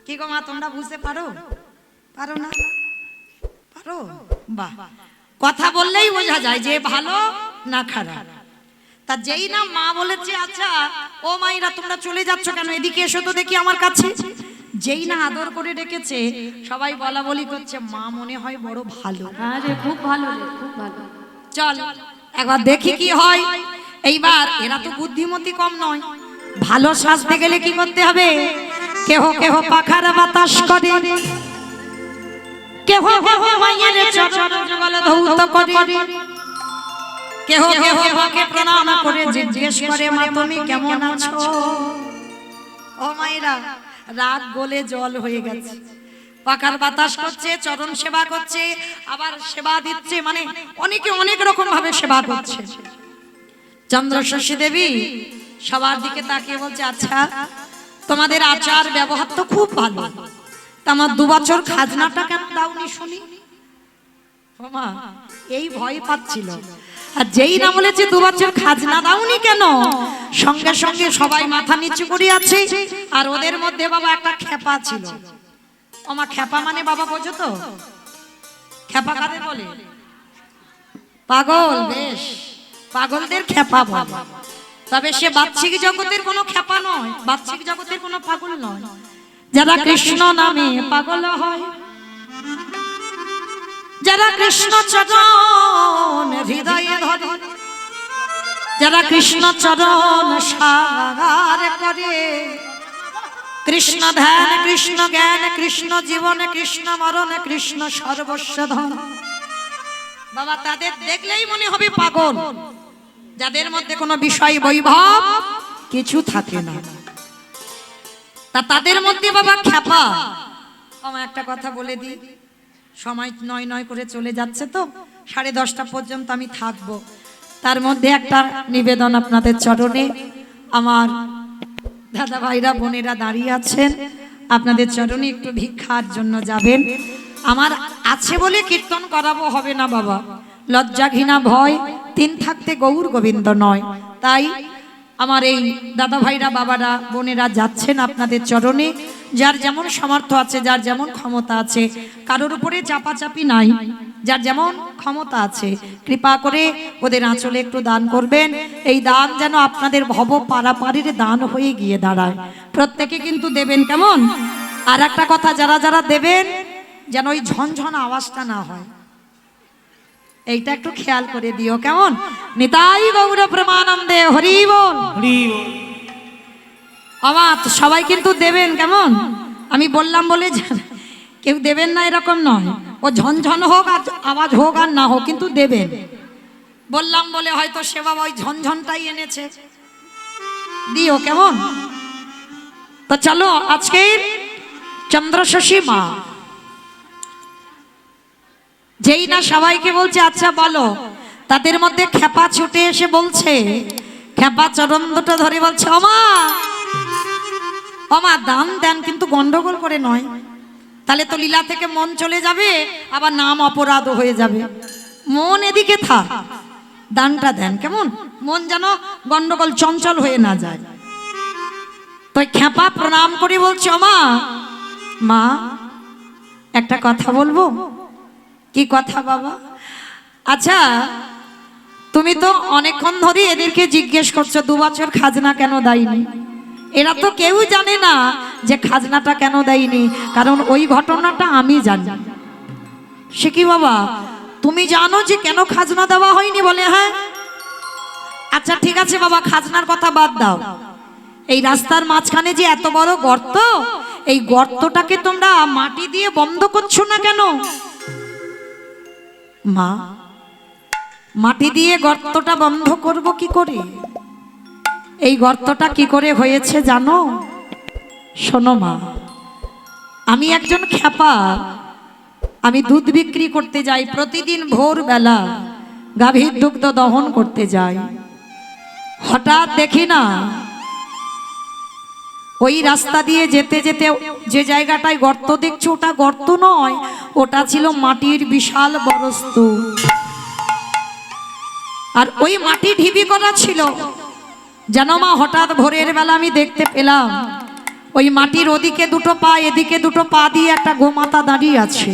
কি গো মা, তোমরা বুঝতে পারো? পারো না? পারো? বাহ, কথা বললেই বোঝা যায় যে ভালো না খারাপ। তা যেই না মা বলেছে আচ্ছা ও মাইরা তোমরা চলে যাচ্ছ কেন, এদিকে এসো তো দেখি আমার কাছে, যেই না আদর করে ডেকেছে, সবাই বলা বলি করছে মা মনে হয় বড় ভালো। আরে খুব ভালো রে, খুব ভালো। চল একবার দেখি কি হয়। এইবার এরা তো বুদ্ধিমতী কম নয়, ভালো সাজতে গেলে কি করতে হবে? কেহ কেহ পাখার বাতাস করে, কেহ কেহ মায়ের চরণ যুগল ধৌত করে, কেহ কেহ মাকে প্রণাম করে জিজ্ঞেস করে মা তুমি কেমন আছো? ও মায়েরা, রাগ গলে জল হয়ে গেছে, পাখার বাতাস করছে, চরণ সেবা করছে, আবার সেবা দিচ্ছে, মানে অনেকে অনেক রকম ভাবে সেবা করছে। চন্দ্র শশী দেবী সবার দিকে তাকিয়ে বলছে আচ্ছা তোমাদের আচার ব্যবহার তো খুব ভালো, তা আমার 2 বছর খাজনাটা কেন দাওনি শুনি? মা এই ভয় পাচ্ছিল, আর যেই না বলেছে 2 বছর খাজনা দাওনি কেন, সঙ্গে সঙ্গে সবাই মাথা নিচু করে আছে। আর ওদের মধ্যে বাবা একটা খেপা ছিল। ওমা খেপা মানে বাবা বোঝো তো? খেপা কাদের বলে? পাগল। বেশ, পাগলদের খেপা বলে। তবে সে বাহ্যিক জগতের কোনো খেপা নয়, বাহ্যিক জগতের কোনো পাগল নয়। যারা কৃষ্ণ নামে পাগল হয়, যারা কৃষ্ণ চরণ হৃদয়ে ধরে, যারা কৃষ্ণ চরণ সাগার করে, কৃষ্ণ ধ্যান, কৃষ্ণ জ্ঞান, কৃষ্ণ জীবন, কৃষ্ণ মরণ, কৃষ্ণ সর্বস্ব ধন, বাবা তাদের দেখলেই মনে হবে পাগল, যাদের মধ্যে কোনো বিষয় বৈভব কিছু থাকে না। তা তাদের মধ্যে বাবা খেপা। আমার একটা কথা বলে দিই, সময় নয় নয় করে চলে যাচ্ছে তো, 10:30 পর্যন্ত আমি থাকবো। তার মধ্যে একটা নিবেদন আপনাদের চরণে, আমার দাদা ভাইরা বোনেরা দাঁড়িয়ে আছেন, আপনাদের চরণে একটু ভিক্ষার জন্য যাবেন। আমার আছে বলে কীর্তন করাবো হবে না বাবা, লজ্জা ঘৃণা ভয় 3 থাকতে গৌর গোবিন্দ নয়। তাই আমার এই দাদা ভাইরা বাবারা বোনেরা যাচ্ছেন আপনাদের চরণে, যার যেমন সামর্থ্য আছে, যার যেমন ক্ষমতা আছে, কারোর উপরে চাপাচাপি নাই, যার যেমন ক্ষমতা আছে কৃপা করে ওদের আঁচলে একটু দান করবেন। এই দান যেন আপনাদের ভব পারাপারের দান হয়ে গিয়ে দাঁড়ায়। প্রত্যেকে কিন্তু দেবেন, কেমন? আর একটা কথা, যারা যারা দেবেন যেন ওই ঝনঝন আওয়াজটা না হয়, এইটা একটু খেয়াল করে দিও, কেমন? নিতাই গৌর প্রেমানন্দে হরি বল। আমার সবাই কিন্তু দেবেন, কেমন? আমি বললাম বলে কেউ দেবেন না এরকম নয়, ও ঝনঝন হোক আর আওয়াজ হোক আর না হোক কিন্তু দেবেন। বললাম বলে হয়তো সে বাবা ওই ঝনঝনটাই এনেছে, দিও, কেমন? তো চলো আজকের চন্দ্র শশী মা যেই না সবাইকে বলছে আচ্ছা বলো, তাদের মধ্যে খেপা ছুটে এসে বলছে, খেপা চরণ দুটো ধরে বলছে ওমা ওমা দান দেন, কিন্তু গন্ডগোল করে নয়, তাহলে তো লীলা থেকে মন চলে যাবে, আবার নাম অপরাধ হয়ে যাবে। মন এদিকে থাক, দানটা দেন কেমন, মন যেন গন্ডগোল চঞ্চল হয়ে না যায়। তো খ্যাপা প্রণাম করে বলছে, মা মা একটা কথা বলবো। কি কথা বাবা? আচ্ছা তুমি তো অনেকক্ষণ ধরে এদেরকে জিজ্ঞেস করছো 2 বছর খাজনা কেন দেয়নি। এরা তো কেউ জানে না যে খাজনাটা কেন দেয়নি, কারণ ওই ঘটনাটা আমি জানি। সে কি বাবা, তুমি জানো যে কেন খাজনা দেওয়া হয়নি? বলে হ্যাঁ। আচ্ছা ঠিক আছে বাবা, খাজনার কথা বাদ দাও। এই রাস্তার মাঝখানে যে এত বড় গর্ত, এই গর্তটাকে তোমরা মাটি দিয়ে বন্ধ করছো না কেন? মা মাটি দিয়ে গর্তটা বন্ধ করব কি করে? এই গর্তটা কি করে হয়েছে জানো? শোনো মা, আমি একজন খ্যাপা, আমি দুধ বিক্রি করতে যাই প্রতিদিন ভোরবেলা, গাভীর দুগ্ধ দহন করতে যাই। হঠাৎ দেখি না ওই রাস্তা দিয়ে যেতে যেতে যে জায়গাটায় গর্ত দেখছো ওটা গর্ত নয়, ওটা ছিল মাটির বিশাল বড় স্তূপ। আর ওই মাটি ঢিবি করা ছিল। জানো মা, হঠাৎ ভোরের বেলা আমি দেখতে পেলাম ওই মাটির ওদিকে 2 পা, এদিকে 2 পা দিয়ে একটা গোমাতা দাঁড়িয়ে আছে।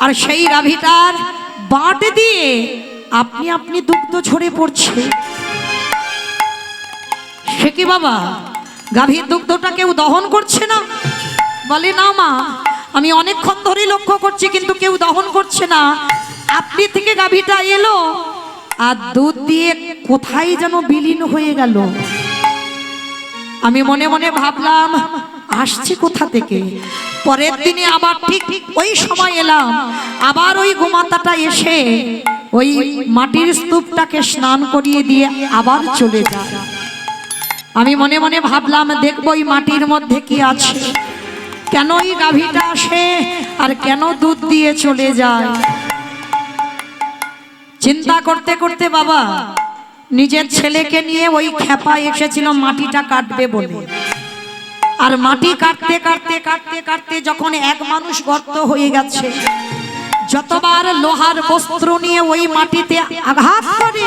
আর সেই গাভীটার বাট দিয়ে আপনি আপনি দুগ্ধ ঝরে পড়ছে। সে কি বাবা, গাভীর দুগ্ধটা কেউ দহন করছে না? বলে না মা, আমি অনেকক্ষণ ধরে লক্ষ্য করছি কিন্তু কেউ দহন করছে না। আপনি থেকে গাভীটা এলো আর দুধ দিয়ে কোথায় যেন বিলীন হয়ে গেল। আমি মনে মনে ভাবলাম আসছে কোথা থেকে। পরের দিনে আবার ঠিক ওই সময় এলাম, আবার ওই গোমাতাটা এসে ওই মাটির স্তূপটাকে স্নান করিয়ে দিয়ে আবার চলে যায়। আমি মনে মনে ভাবলাম দেখবো ওই মাটির মধ্যে কি আছে, কেন ওই গাভীটা আসে আর কেন দুধ দিয়ে চলে যায়। চিন্তা করতে করতে বাবা নিজের ছেলেকে নিয়ে ওই খ্যাপা এসেছিল মাটিটা কাটবে বলে। আর মাটি কাটতে কাটতে কাটতে কাটতে যখন এক মানুষ গর্ত হয়ে গেছে, যতবার লোহার বস্ত্র নিয়ে ওই মাটিতে আঘাত করে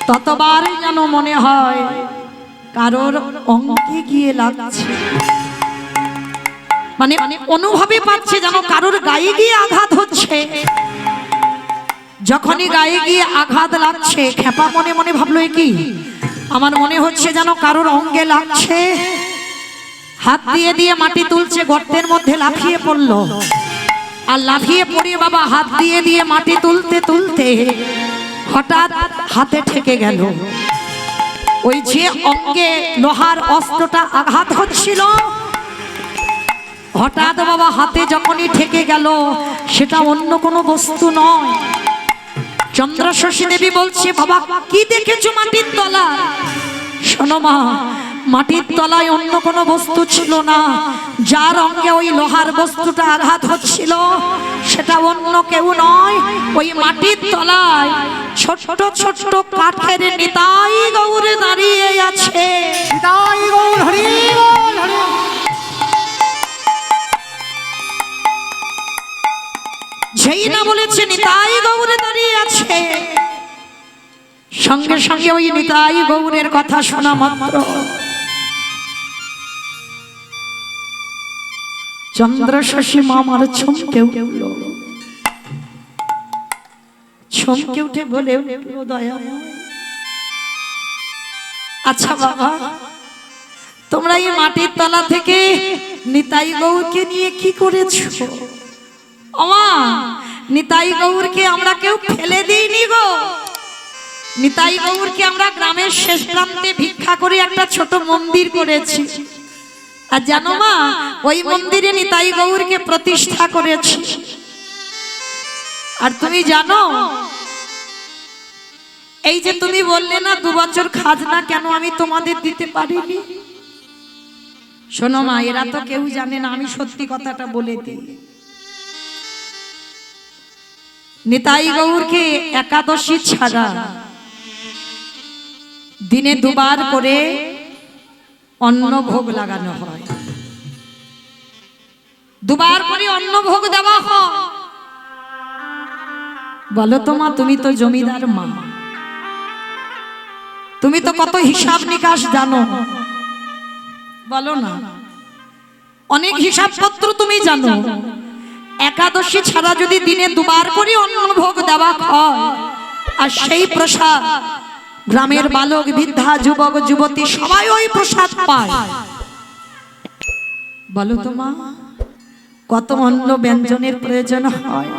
ততবার যেন মনে হয় কারোর অঙ্গে গিয়ে লাগছে। মানে অনুভবে পাচ্ছে যেন কারোর গায়ে গিয়ে আঘাত হচ্ছে। যখনই গায়ে গিয়ে আঘাত লাগছে, খ্যাপা মনে মনে ভাবলো কি, আমার মনে হচ্ছে যেন কারোর অঙ্গে লাগছে। হাত দিয়ে দিয়ে মাটি তুলছে, গর্তের মধ্যে লাফিয়ে পড়লো। আর লাফিয়ে পড়ে বাবা হাত দিয়ে দিয়ে মাটি তুলতে তুলতে হঠাৎ হাতে ঠেকে গেল। ওই যে অঙ্গে লোহার অস্ত্রটা আঘাত হচ্ছিল, হঠাৎ বাবা হাতে যখনই ঠেকে গেল, সেটা অন্য কোনো বস্তু নয়। চন্দ্রশশী দেবী বলছে, বাবা কি দেখেছো মাটির তলায়? শোনো মা, মাটির তলায় অন্য কোনো বস্তু ছিল না। যার অঙ্গে ওই লোহার বস্তুটা আঘাত হচ্ছিল সেটা অন্য কেউ নয়, ওই মাটির তলায় ছোট ছোট কাঠের নিতাই গৌর দাঁড়িয়ে আছে। নিতাই গৌর হরি বল, হরি বল। যেই না বলেছে নিতাই গৌরে দাঁড়িয়ে আছে, সঙ্গে সঙ্গে ওই নিতাই গৌরের কথা শোনা মাত্র চন্দ্রশশী মামার চমকে উঠল। চমকে উঠে বলে উঠল, দয়াময় আচ্ছা বাবা, তোমরা এই মাটির তলা থেকে নিতাই গৌরকে নিয়ে কি করেছো? ওমা, নিতাই গৌরকে আমরা কেউ ফেলে দিইনি গো। নিতাই গৌরকে আমরা গ্রামের শেষ প্রান্তে ভিক্ষা করে একটা ছোট মন্দির করেছি। আর জানো মা, ওই মন্দিরে নিতাই গৌরকে প্রতিষ্ঠা করেছি। আর তুমি জানো, এই যে তুমি বললে না 2 বছর খাজনা কেন আমি তোমাদের দিতে পারিনি। শোনো মা, এরা তো কেউ জানে না, আমি সত্যি কথাটা বলে দিই। নিতাই গৌরকে একাদশী ছাড়া দিনে 2 বার করে অন্ন ভোগ লাগানো হয়। দুবার করে অন্ন ভোগ দেওয়া হয়। বলো তো মা, তুমি তো জমিদার মা, তুমি তো কত হিসাব নিকাশ জানো, বলো না, অনেক হিসাবপত্র তুমি জানো। একাদশী ছাড়া যদি দিনে দুবার করে অন্ন ভোগ দেওয়া হয়, আর সেই প্রসাদ গ্রামের বালক বৃদ্ধা যুবক যুবতী সবাই ওই প্রসাদ পায়, বলো তো মা কত অন্ন ব্যঞ্জনের প্রয়োজন হয়।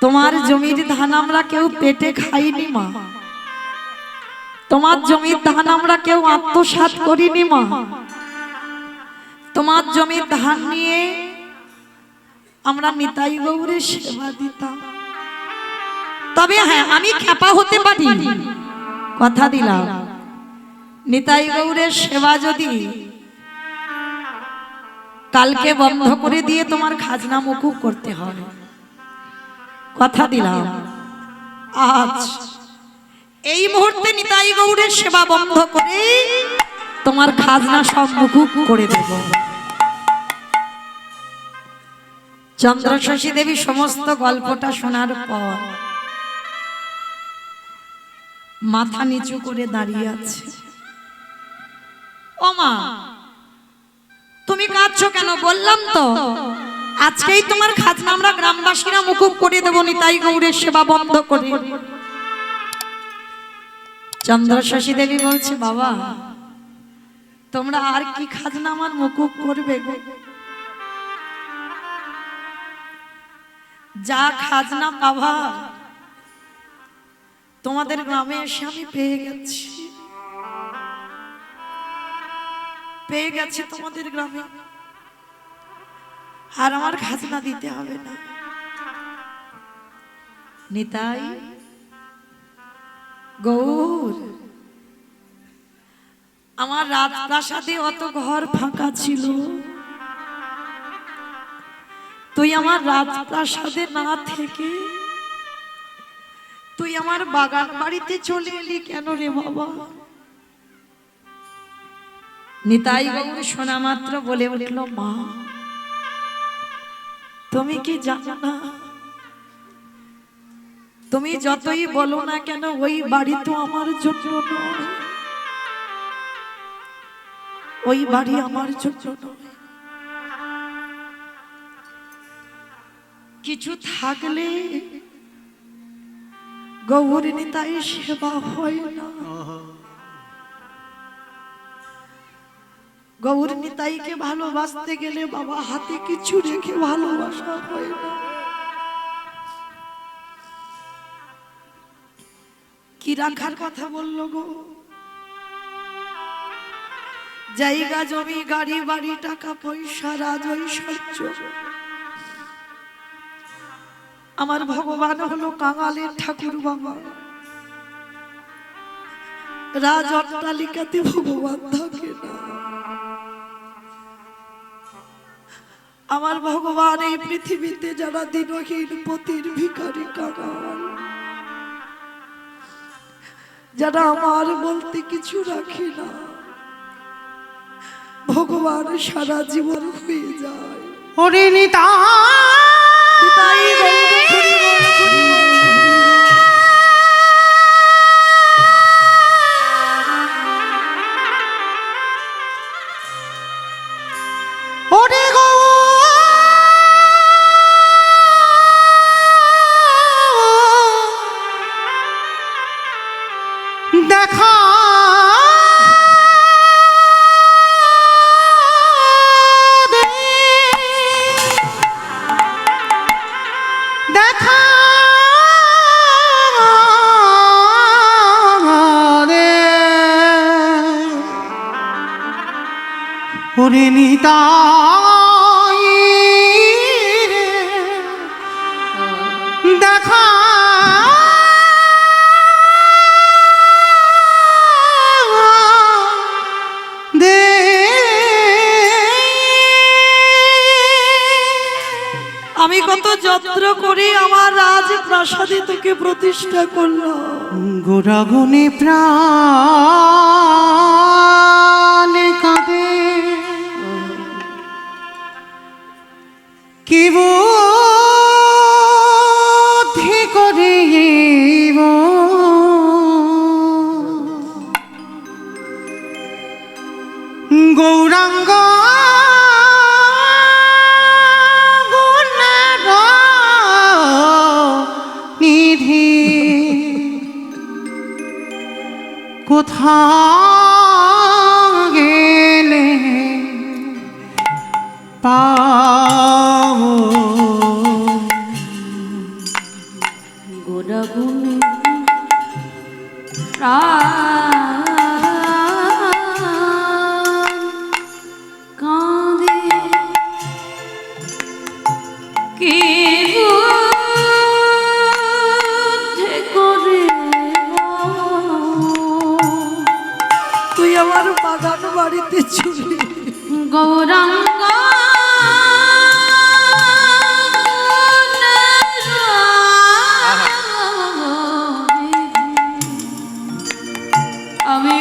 তোমার জমির ধান আমরা কেউ পেটে খাইনি মা, তোমার জমির ধান আমরা কেউ আত্মসাৎ করিনি মা, তোমার জমির ধান নিয়ে আমরা নিতাই গৌরের সেবা দিতাম। তবে হ্যাঁ, আমি খ্যাপা হতে পারি, কথা দিলাম, নিতাই গৌরের সেবা যদি কালকে বন্ধ করে দিয়ে তোমার খাজনা মকুব করতে হবে, কথা দিলাম, আজ এই মুহূর্তে নিতাই গৌরের সেবা বন্ধ করে তোমার খাজনা সব মকুব করে দেব। চন্দ্রশশী দেবী সমস্ত গল্পটা শোনার পর মাথা নিচু করে দাঁড়িয়ে আছে। ও মা, তুমি কাঁদছো কেন? বললাম তো আজকেই তোমার খাজনা আমরা গ্রামবাসীরা মুকুব করে দেব নিতাই গৌরের সেবা বন্ধ করে। চন্দ্রশশী দেবী বলছে, বাবা তোমরা আর কি খাজনা আমার মুকুব করবে গো? যা খাজনা পাবা তোমাদের গ্রামে এসে আমি পেয়ে গেছি, পেয়ে গেছি তোমাদের গ্রামে, আর আমার খাজনা দিতে হবে না। নিতাই গৌর, আমার রাজপ্রাসাদে অত ঘর ফাঁকা ছিল, তুই আমার রাজপ্রাসাদে না থেকে তুই আমার বাগান বাড়িতে চলে এলি কেন রে বাবা? নিতাই গৌর শোনা মাত্র বলে উঠল, মা তুমি কি জানো না, তুমি যতই বলো না কেন ওই বাড়ি তো আমার জন্য নয়, ওই বাড়ি আমার জন্য নয়। কিছু থাকলে গৌর নিতাই সেবা হয় না, গৌর নিতাইকে ভালোবাসতে গেলে বাবা হাতে কিছু রেখে ভালোবাসা হয় না। কি রাখার কথা বললো গো? জায়গা জমি গাড়ি বাড়ি টাকা পয়সা রাজ ঐশ্বর্য। আমার ভগবান হলো কাঙালের ঠাকুর বাবা, রাজ অট্টালিকাতে ভগবান থাকে না। আমার ভগবান এই পৃথিবীতে যারা দিনহীন পতির ভিখারি কাঙাল, যারা আমার বলতে কিছু রাখে না, ভগবান সারা জীবন হয়ে যায়। ওরে নিতাই ওরে গো দেখা ওরে নিতাই দেখা দে। আমি কত যত্ন করে আমার রাজপ্রাসাদে তোকে প্রতিষ্ঠা করলাম, গোরাগুনে প্রাণ কাঁদে গৌরাঙ্গ গুণের নিধি কোথা গেলে পাবো গোরাগুণে কাঁদে কে বুদ্ধে করে তুই আমার বাগান বাড়িতে চুরি গৌরাঙ্গ আমি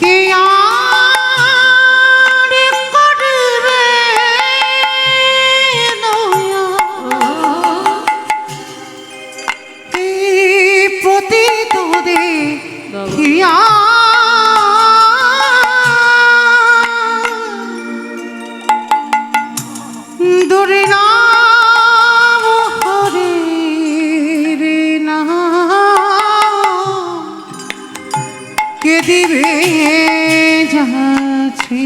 কে আর করবে দয়া এই পতিত দেখিয়া দূরে নাম হরে রে না কে দিবে যাচ্ছে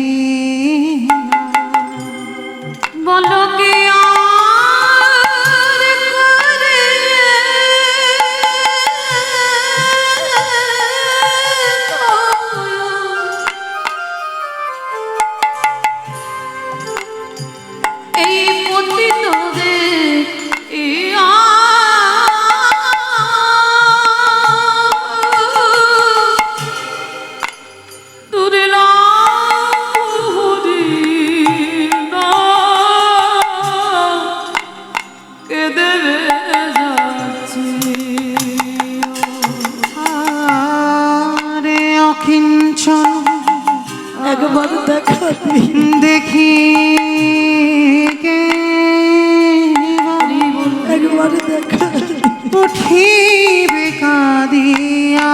বলো কে আর করে এই পতিতদের দূরে লাহুরি না কে দেবে যাচ্ছি আরে অকিঞ্চন একবার দেখা দিই দেখি কে একবার দেখা উঠিবে কাঁদিয়া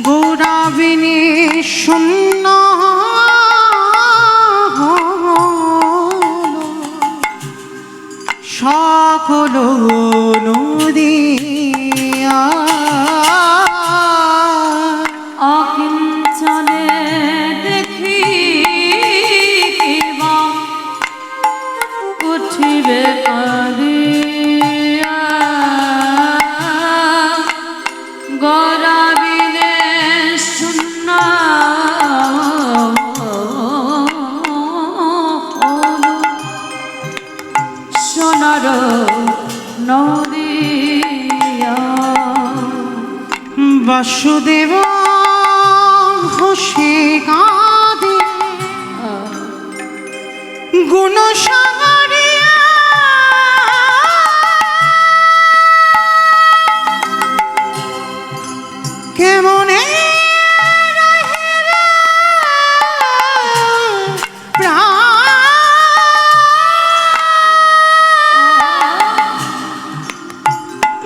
গৌরাবিনী শূন্য সকল নদিয়া অকিঞ্চনে দেখি কিবা উঠিবে কাঁদিয়া গৌরাবিনে শূন্য সোনার নদিয়া বাসুদেব হোসে কাঁদে গুণ সাগরিয়া কেমনে রহিবে প্রাণ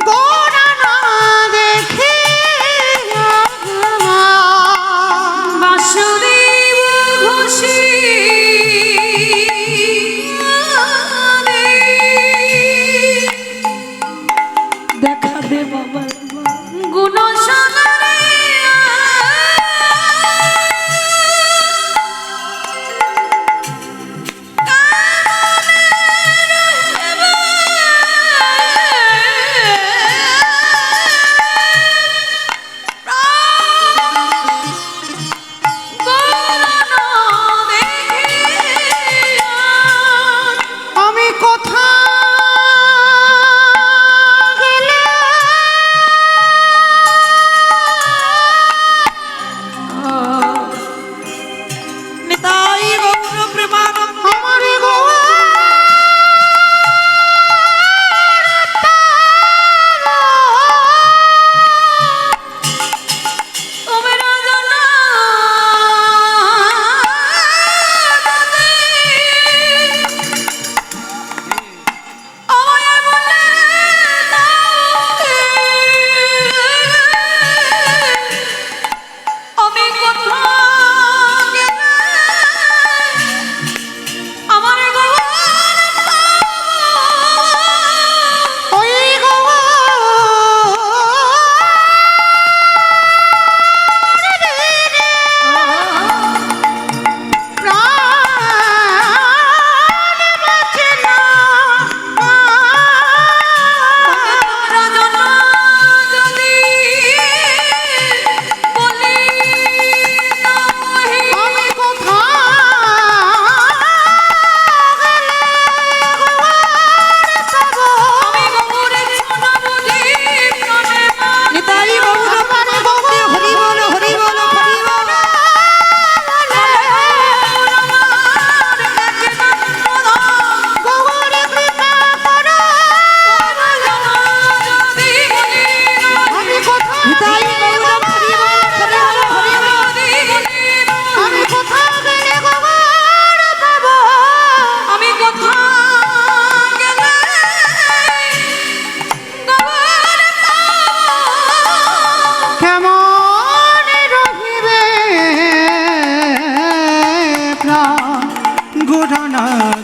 গোরা না দেখিয়া বাসুদেব ঘোষী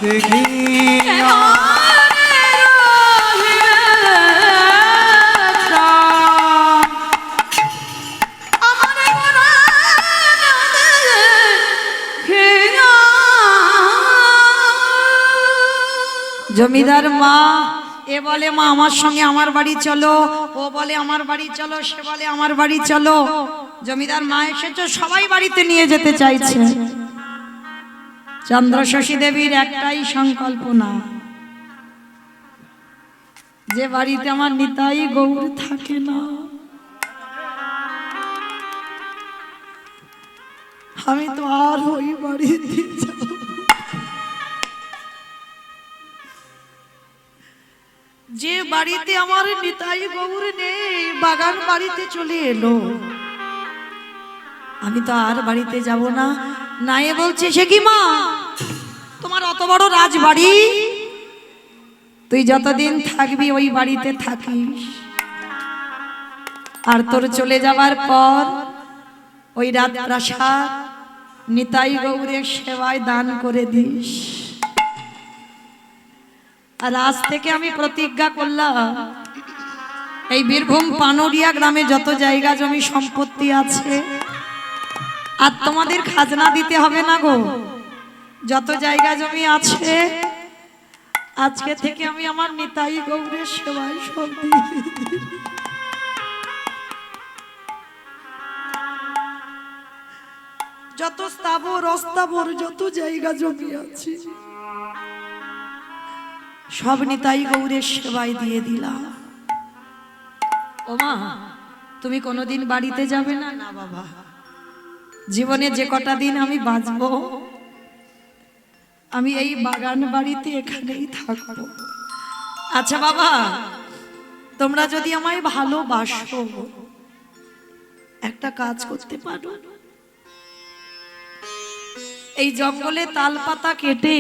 দেখিয়া জমিদার মা এ বলে মা আমার সঙ্গে আমার বাড়ি চলো, ও বলে আমার বাড়ি চলো, সে বলে আমার বাড়ি চলো। জমিদার মা এসেছো, সবাই বাড়িতে নিয়ে যেতে চাইছে। চন্দ্রশশী দেবীর একটাই সংকল্প, না যে বাড়িতে আমার নিতাই গৌর থাকে না আমি তো আর ওই বাড়িতে যাব। যে বাড়িতে আমার নিতাই গৌর নেই, বাগান বাড়িতে চলে এলো, আমি তো আর বাড়িতে যাব না। না এ বলছে, সে কি মা, তোমার অত বড় রাজবাড়ি, তুই যতদিন থাকবি ওই বাড়িতে থাকিস, আর তোর চলে যাবার পর ওই রাজপ্রাসাদ নিতাই গৌরের সেবায় দান করে দিস। আর আজ থেকে আমি প্রতিজ্ঞা করলাম, এই বীরভূম পানড়িয়া গ্রামে যত জায়গা জমি সম্পত্তি আছে আর তোমাদের খাজনা দিতে হবে না গো। যত জায়গা জমি আছে আজকে থেকে আমি আমার নিতাই গৌরের সেবায় সব দিয়ে দিই। যত স্থাবর অস্থাবর যত জায়গা জমি আছে সব নিতাই গৌরের সেবায় দিয়ে দিলাম। ও মা, তুমি কোনোদিন বাড়িতে যাবে না? না বাবা, জীবনে যে কটা দিন আমি বাঁচবো আমি এই বাগান বাড়িতে এখানেই থাকবো। আচ্ছা বাবা, তোমরা যদি আমায় ভালোবাসো একটা কাজ করতে পারো, এই জঙ্গলে তাল পাতা কেটে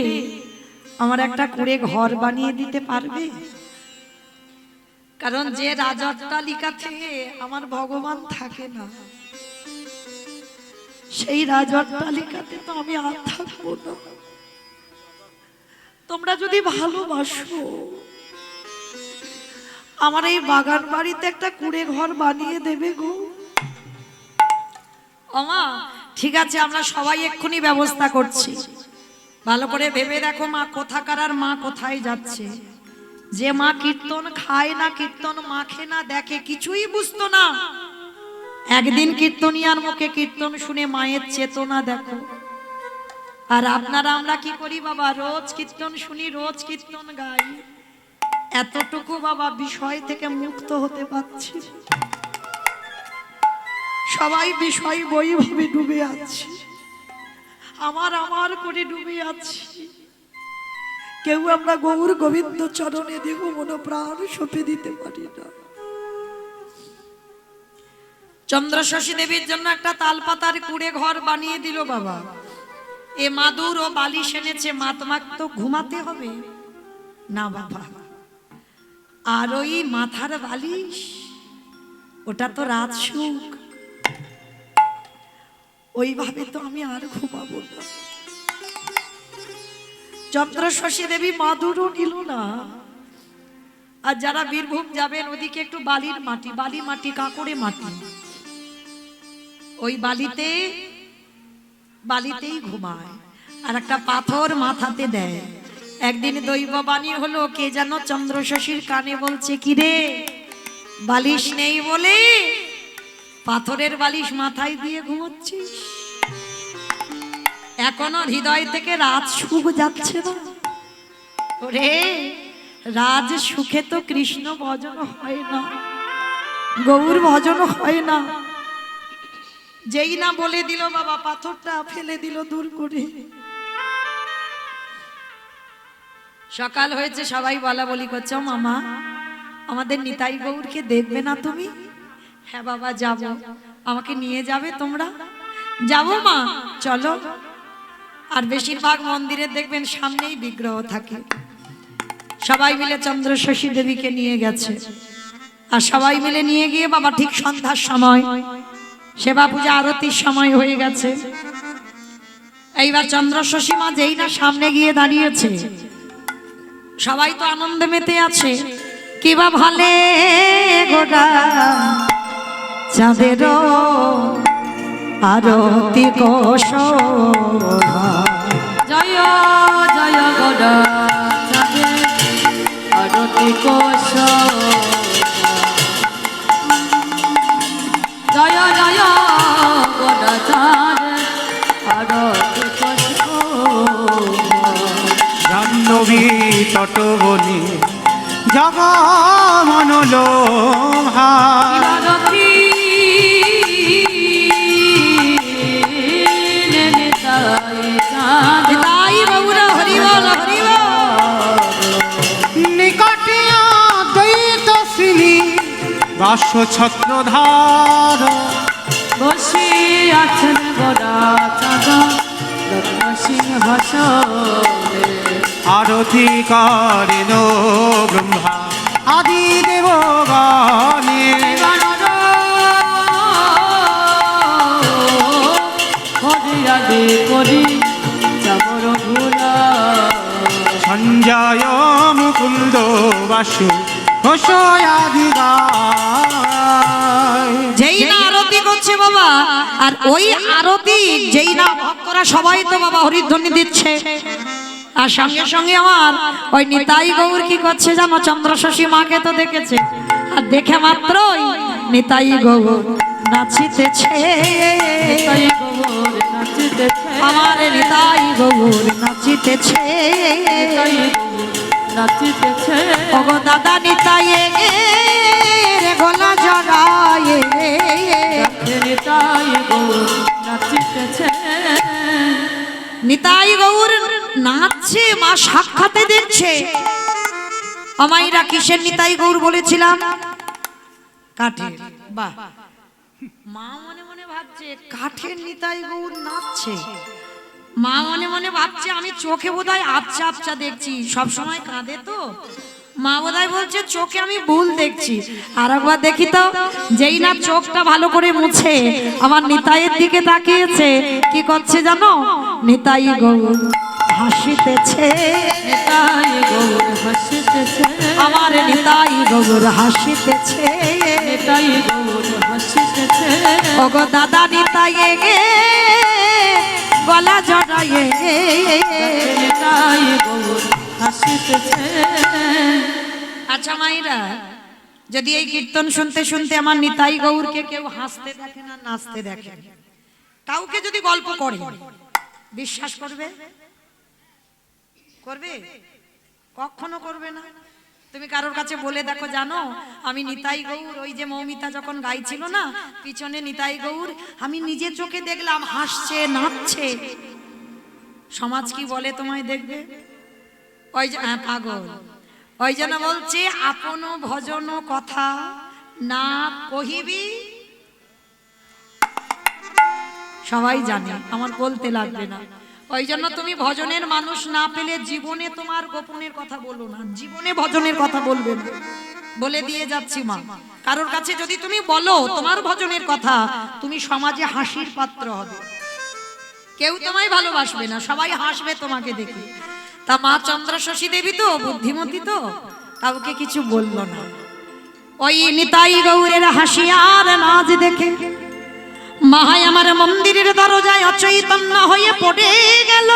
আমার একটা কুড়ে ঘর বানিয়ে দিতে পারবে? কারণ যে রাজঅট্টালিকা থেকে আমার ভগবান থাকে না, সেই রাজঅট্টালিকাতে তো আমি আর থাকবো না। তোমরা যদি ভালোবাসো আমার এই বাগান বাড়িতে একটা কুড়ে ঘর বানিয়ে দেবে গো। ওমা, ঠিক আছে, আমরা সবাই এক্ষুনি ব্যবস্থা করছি। ভালো করে ভেবে দেখো মা কোথাকার আর মা কোথায় যাচ্ছে। যে মা কীর্তন খায় না, কীর্তন মাখে না, দেখে, কিছুই বুঝতো না, একদিন কীর্তনিয়ার মুখে কীর্তন শুনে মায়ের চেতনা দেখো। আর আপনারা আমরা কি করি বাবা, রোজ কীর্তন শুনি, রোজ কীর্তন গাই, এতটুকু বাবা বিষয় থেকে মুক্ত হতে পারছি। সবাই বিষয় বৈভাবে ডুবে আছি, আমার আমার করে ডুবে আছি। কেউ আমরা গৌর গোবিন্দ চরণে দেব মন প্রাণ সঁপে দিতে পারি না। চন্দ্রশশী দেবীর জন্য একটা তালপাতার কুড়ে ঘর বানিয়ে দিল বাবা। এ মাদুর ও বালিশ এনেছে, মাতমাক তো ঘুমাতে হবে না বাবা। আর ওই মাথার বালিশ, ওটা তো রাত সুখ, ওইভাবে তো আমি আর ঘুমাবো না। চন্দ্রশশী দেবী মাদুরও নিল না। আর যারা বীরভূম যাবেন ওদিকে একটু বালির মাটি, বালি মাটি, কাঁকড়ে মাটি, ওই বালিতেই ঘুমায়, আর একটা পাথর মাথাতে দেয়। একদিন দৈববাণী হলো, কে যেন চন্দ্রশশীর কানে বলছে, কি রে বালিশ নেই বলে পাথরের বালিশ মাথায় দিয়ে ঘুমোচ্ছিস? এখনো হৃদয় থেকে রাজ সুখ যাচ্ছে না? ওরে, রাজ সুখে তো কৃষ্ণ ভজন হয় না, গৌর ভজন হয় না। যেই না বলে দিল বাবা, পাথরটা ফেলে দিল দূর করে। সকাল হয়েছে, সবাই বলা বলি করছো, মামা আমাদের নিতাই গৌরকে দেখবে না তুমি? হ্যাঁ বাবা যাব। আমাকে নিয়ে যাবে তোমরা? যাবো মা, চলো। আর বেশিরভাগ মন্দিরে দেখবেন সামনেই বিগ্রহ থাকে। সবাই মিলে চন্দ্রশশী দেবীকে নিয়ে গেছে। আর সবাই মিলে নিয়ে গিয়ে বাবা ঠিক সন্ধ্যার সময়, সেবা পূজা আরতির সময় হয়ে গেছে, এইবার চন্দ্র শশী মা যেই না সামনে গিয়ে দাঁড়িয়েছে, সবাই তো আনন্দে মেতে আছে। কিবা ভালে গোটা চাঁদের আরতি কোষ জয় জয় গড়া চাঁদের আরতি কোষ, জয় জয় গড়া চাঁদের আরতি কোষ। জাহ্নবী তটবনে জগমনোলোভা আরতি নেতাই চাঁদ তাই বাবুরা হরিবল হরিবল। নিকটিয়া দ্বৈত শ্রীনি বাস ছত্রধার বসে আছেন গড়া চাঁদ রত্ন সিংহাসনে। আরতি করেন ব্রহ্মা আদি দেবগণে হরিয়াদি করি চামর ভুলা সঞ্জয় মুকুন্দ বাসু ঘোষয়াদি গায়। যেই না আরতি করছে বাবা, আর ওই আরতি যেই না ভক্তরা সবাই তো বাবা হরিধ্বনি দিচ্ছে, আর সঙ্গে সঙ্গে আমার ওই নিতাই গৌর কি করছে জানো? চন্দ্র শশী মাকে তো দেখেছে, আর দেখে মাত্রই নিতাই গৌর নাচিতেছে। তাই গোবর নাচিতেছে, আমার নিতাই গৌর নাচিতেছে। তাই গোবর নাচিতেছে। ওগো দাদা নিতাই রে গলা জড়ায়ে, তাই গোবর নাচিতেছে। নিতাই গৌর নাচছে, মা সাক্ষাতে দেখছে। আমাইরা কিসের নিতাই গৌর বলেছিলাম? কাঠের। বাহ, মা মনে মনে ভাবছে কাঠের নিতাই গৌর নাচছে। মা মনে মনে ভাবছে আমি চোখে বোধহয় আবছা আবছা দেখছি, সব সময় কাঁদে তো। মা বোধহয় বলছে চোখে আমি ভুল দেখছি। আর একবার দেখি তো, যেই না চোখটা ভালো করে মুছে আমার নিতাইয়ের দিকে তাকিয়েছে, কি করছে জানো? নিতাই গৌর হাসিতেছে। তাই গোবর হাসিতেছে, আমার নিতাই গৌর হাসিতেছে। তাই গোবর হাসিতেছে। ওগো দাদা নিতাই গে গলা জড়ায়ে, তাই গোবর হাসিতেছে। আচ্ছা মাইরা, যদি এই কীর্তন শুনতে শুনতে আমার নিতাই গৌরকে কেউ হাসতে দেখে না নাচতে দেখে, কাউকে যদি গল্প করে, বিশ্বাস করবে? করবে? কখনো করবে না। তুমি কারোর কাছে বলে দেখো, জানো আমি নিতাই গৌর, ওই যে মৌমিতা যখন গাইছিল না পিছনে নিতাই গৌর, আমি নিজের চোখে দেখলাম হাসছে নাচছে। সমাজ কি বলে তোমায় দেখবে? ওই যে পাগল, ওই জন্য বলছে আপন ভজন কথা না কহিবি। সবাই জানে, আমার বলতে লাগবে না। ওই জন্য তুমি ভজনের মানুষ না পেলে জীবনে তোমার গোপনের কথা বলো না, জীবনে ভজনের কথা বলবে না, বলে দিয়ে যাচ্ছি মা। কারোর কাছে যদি তুমি বলো তোমার ভজনের কথা, তুমি সমাজে হাসির পাত্র হবে, কেউ তোমায় ভালোবাসবে না, সবাই হাসবে তোমাকে দেখে। তা মা চন্দ্র শশী দেবী তো বুদ্ধিমতী, তো কাউকে কিছু বলল না। ওই নিতাই গৌরের হাসি আর নাচ দেখে মাহাই আমার মন্দিরের দরজায় অচৈতন্য হয়ে পড়ে গেল।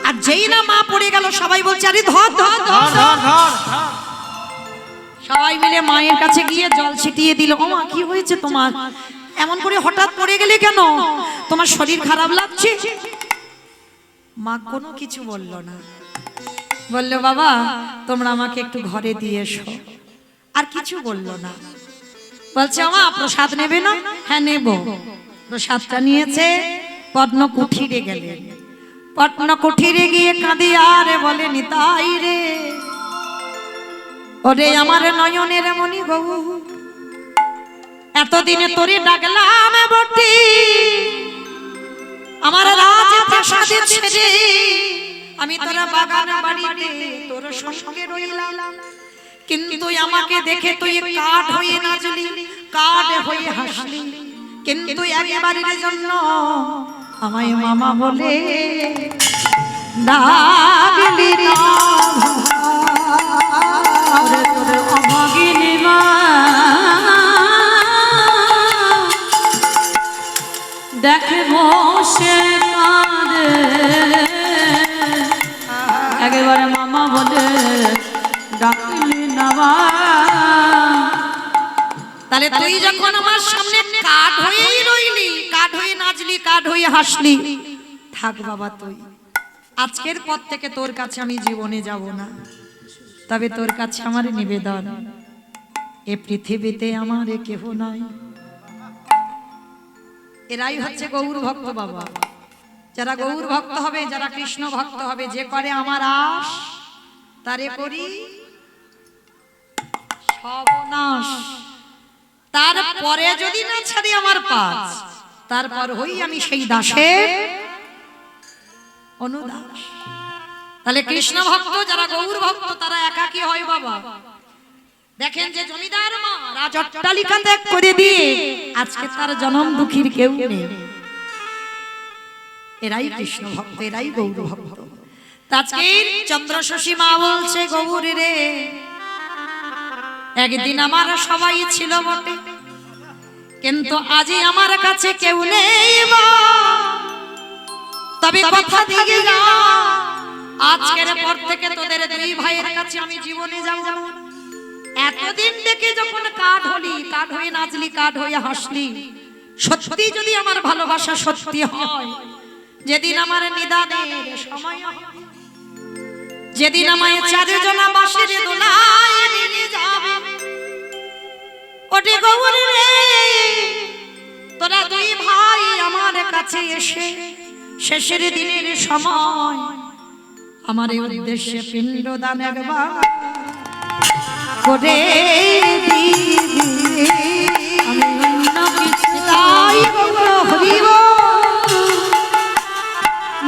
আর যেই না মা পড়ে গেল, সবাই বলছে আরে ধর ধর ধর ধর। সবাই মিলে মায়ের কাছে গিয়ে জল ছিটিয়ে দিল। ও মা, কি হয়েছে তোমার? এমন করে হঠাৎ পড়ে গেলে কেন? তোমার শরীর খারাপ লাগছে? মা কোনো কিছু বলল না, বললো বাবা তোমরা আমাকে একটু ঘরে দিয়ে এসো। আর কিছু বলল না। বলছে আমা প্রসাদ নেবে না? হ্যাঁ নেব। প্রসাদটা নিয়েছে, পদ্ম কুঠিরে গেলেন। পদ্ম কুঠিরে গিয়ে কাঁদি আর বলে নিতাই রে, ওরে আমার নয়নের মনি গৌ, এতদিনে তোরে ডাকলাম বটি, আমার রাজ প্রাসাদে ছেড়ে আমি তোরা বাগান বাড়িতে তোর সঙ্গে রইলাম। কিন্তু আমাকে দেখে তুই কাঠ হয়ে নাচলি, কাঠ হয়ে হাসলি, কিন্তু একবারের জন্য আমায় মামা বলে ডাকলি না ওরে তোর অভাগিনী মা দেখে বসে কাঁদে একেবারে মামা বলে ডাকলি না মা। তাহলে তুই যখন আমার সামনে কাঠ হয়েই রইলি, কাঠ হয়ে নাচলি, কাঠ হয়ে হাসলি, থাক বাবা তুই, আজকের পর থেকে তোর কাছে আমি জীবনে যাব না। তবে তোর কাছে আমার নিবেদন, এ পৃথিবীতে আমার কেহ নাই। এরাই হচ্ছে গৌর ভক্ত বাবা। যারা গৌর ভক্ত হবে, যারা কৃষ্ণ ভক্ত হবে, যে করে আমার আশ তারে করি সর্বনাশ। তারপরে যদি না ছাড়ি আমার পাশ, তারপর হই আমি সেই দাসের অনুদাস। তাহলে কৃষ্ণ ভক্ত যারা গৌর ভক্ত তারা একাকী হয় বাবা। দেখেন যে জমিদার মা রাজ অট্টালিকা ত্যাগ করে দিয়ে আজকে তার জনম দুঃখীর কেউ নেই। এরাই কৃষ্ণ ভক্ত, এরাই গৌর ভক্ত। আজকে চন্দ্র শশী মা বলছে, গৌর রে একদিন আমার সবাই ছিল বটে, কিন্তু আজি আমার কাছে কেউ নেই মা। তবে কথা দিয়ে যা, আজকের পর থেকে তোদের দুই ভাইয়ের কাছে আমি জীবনে যাব না। এতদিন থেকে যখন কাঠ হলি, কাঠ হয়ে নাচলি, কাঠ হয়ে হাসলি, সত্যি যদি আমার ভালোবাসা সত্যি হয়, যেদিন আমার নিদানের সময় হবে, যেদিন আমায় চারজনা বাঁশের দোলায় নিয়ে যাবে, ওরে গৌর রে তোরা দুই ভাই আমার কাছে এসে শেষের দিনের সময় আমার এই উদ্দেশ্যে পিণ্ডদান একবার করে দিবি। আমি অন্য কিছু তাই বলবো হরিব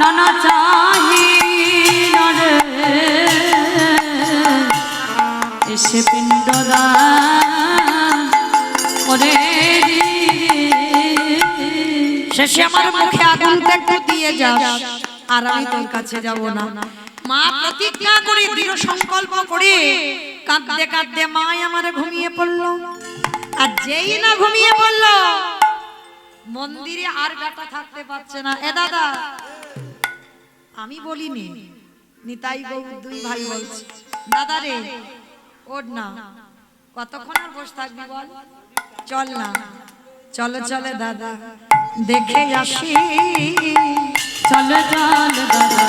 নানা চাহি না রে, এসে পিণ্ডদান করে শেষে আমার মুখে আগুনটা একটু দিয়ে যাস, আর আমি তোর কাছে যাব না। মা প্রতিজ্ঞা করে, দৃঢ় সংকল্প করে কাঁদতে কাঁদতে মা আমার ঘুমিয়ে পড়লো। আর যেই না ঘুমিয়ে পড়লো, মন্দিরে আর বেটা থাকতে পারছে না। এ দাদা, আমি বলিনি, নিতাই গৌর দুই ভাই বলছে, দাদা রে ওঠ না, কতক্ষণ আর বসে থাকবি বল, চল না, চলো চলে দাদা দেখে আসি। চলে চল দাদা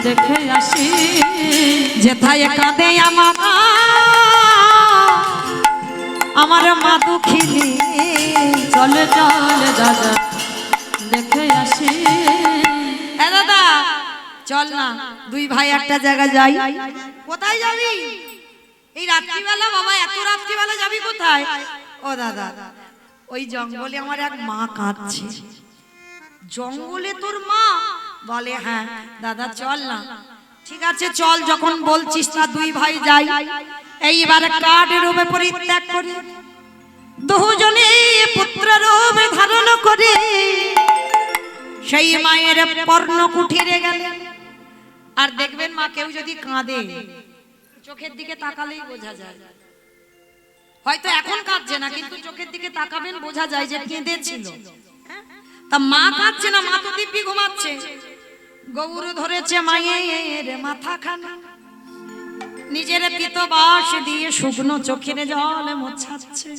দেখে আসি, যেথায় কাঁদে আমার মা দুঃখিনী। চলে চল দাদা দেখে আসি। এ দাদা চল না, দুই ভাই একটা জায়গা যাই। কোথায় যাবি এই রাত্রিবেলা বাবা? এত রাত্রিবেলা যাবি কোথায়? ও দাদা, ওই জঙ্গলে আমার এক মা কাঁদছে। জঙ্গলে তোর মা? বলে হ্যাঁ। দাদা চল না। ঠিক আছে চল, যখন বলছিস তা দুই ভাই যাই। এইবার কাঠ রূপে পরিত্যাগ করে দুজনে পুত্র রূপে ধারণ করে সেই মায়ের পর্ণ কুঠিরে গেলেন। আর দেখবেন মা কেউ যদি কাঁদে, চোখের দিকে তাকালেই বোঝা যায়। হয়তো এখন কাঁদছে না, কিন্তু চোখের দিকে তাকাবেন বোঝা যায় যে কেঁদেছিল। তা মা কাঁদছে না, মা তো দিব্যি ঘুমাচ্ছে। গৌর ধরেছে মায়ের মাথাখানা, নিজের পিতবাস দিয়ে শুকনো চোখের জল মোছাচ্ছে।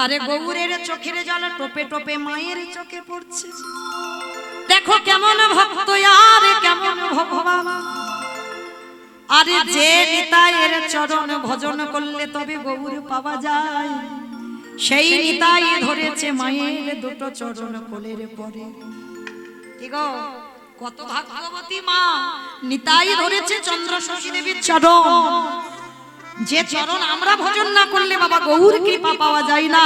আরে গৌরের চোখের জল টোপে টোপে মায়ের চোখে পড়ছে। দেখো কেমন ভক্ত আর কেমন ভগবান। আরে যে নিতাইয়ের চরণ ভজন করলে তবে গৌর পাওয়া যায়, সেই নিতাই ধরেছে মায়ের দুটো চরণ কোলের পরে। কি গো, কত ভাগ্যবতী মা! নিতাই ধরেছে চন্দ্র শশী দেবীর চরণ, যে চরণ আমরা ভজন না করলে বাবা গৌর কৃপা পাওয়া যায় না।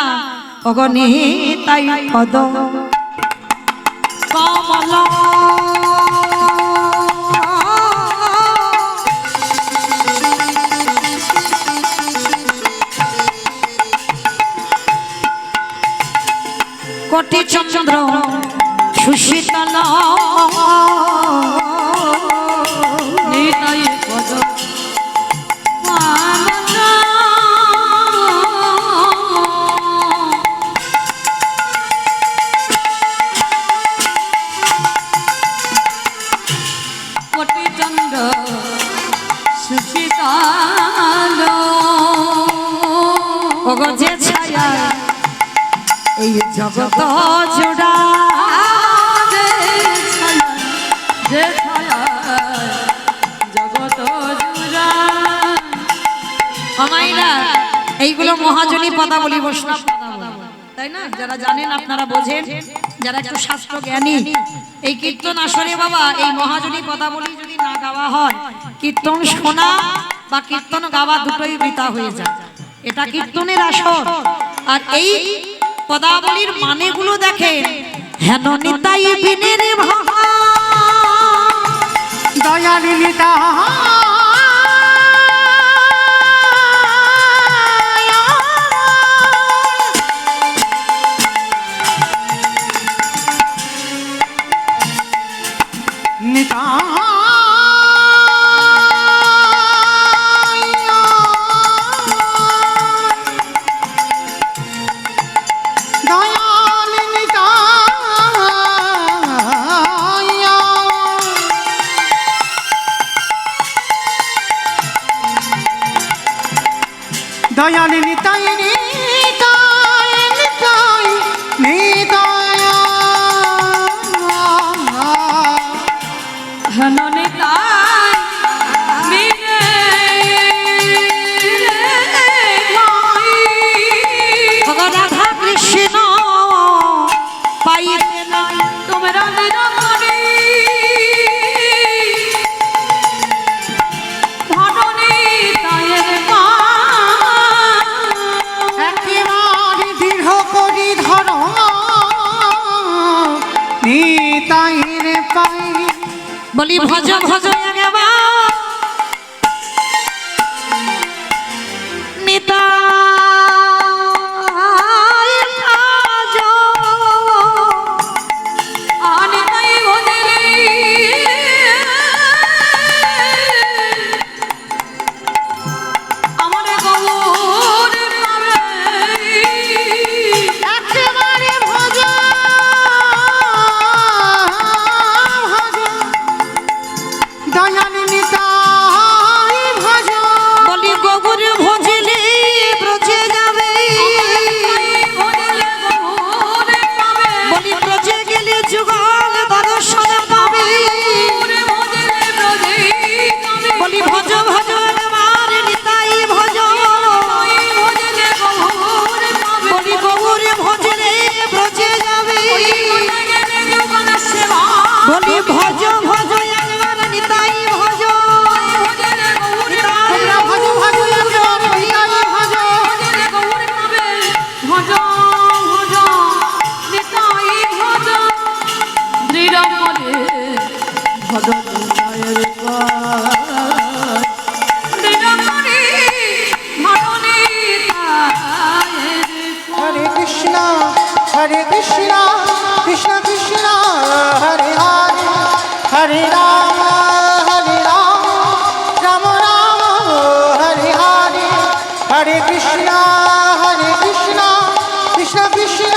ওগো নিতাই পদ কমল কোটি চন্দ্র সুশীতল নিতাই পদ পাবন কোটি চন্দ্র সুশীতল ওগো যে ছায়া এই জগত জোড়া যে ছায়া যে ছায়া জগত জুড়া আমাইরা এইগুলো মহাজনী পদাবলী বৈষ্ণব পদাবলী, তাই না? যারা জানেন আপনারা বোঝেন, যারা একটু শাস্ত্র জ্ঞানী। এই কীর্তন আসরে বাবা এই মহাজনী পদাবলী যদি না গাওয়া হয়, কীর্তন শোনা বা কীর্তন গাওয়া দুটোই বৃথা হয়ে যায়। এটা কীর্তনের আসর। আর এই পদাবলীর মানেগুলো দেখেন, হেন নিতাই বিনের ভাঙা দয়ালি নিতাই দয়ালি নিতাই নিতাই নিতাই নিতাই হেন নিতাই মিলে রাধা কৃষ্ণ পাইতে নাই তোমরা নিরমণি ধননি তায়ের পা একেবারে দৃঢ় করি ধর নিতাইর পাই বলি ভজ ভজ একবার নিতাই ভজ আনিতাই ভজলি আমার গৌর পাবে একেবারে ভজ ভজ দয়ালি নিতাই ভজ বলি গগুর ভজিলে ব্রজে যাবে ভজলে গৌর পাবে বলি ব্রজে গেলে যুগল দর্শন পাবে ভজলে ব্রজে যাবে বলি ভজ ভজ একবার নিতাই ভজ ভজলে গৌর পাবে বলি গৌর ভজলে ব্রজে যাবে গেলে যুগল সেবা বলি ভজ ভজ একবার নিতাই ভজ ভজলে গৌর তোমরা ভজ ভজ একবার নিতাই ভজ ভজলে গৌর পাবে ভজ ভজ নিতাই ভজ দৃঢ় মনে ভজ নিতাইয়ের পায় দৃঢ় মনে ভজ নিতাইয়ের হরে কৃষ্ণ কৃষ্ণ কৃষ্ণ কৃষ্ণ হরে হরে হরে রাম রাম রাম হরে হরে হরে কৃষ্ণ কৃষ্ণ কৃষ্ণ কৃষ্ণ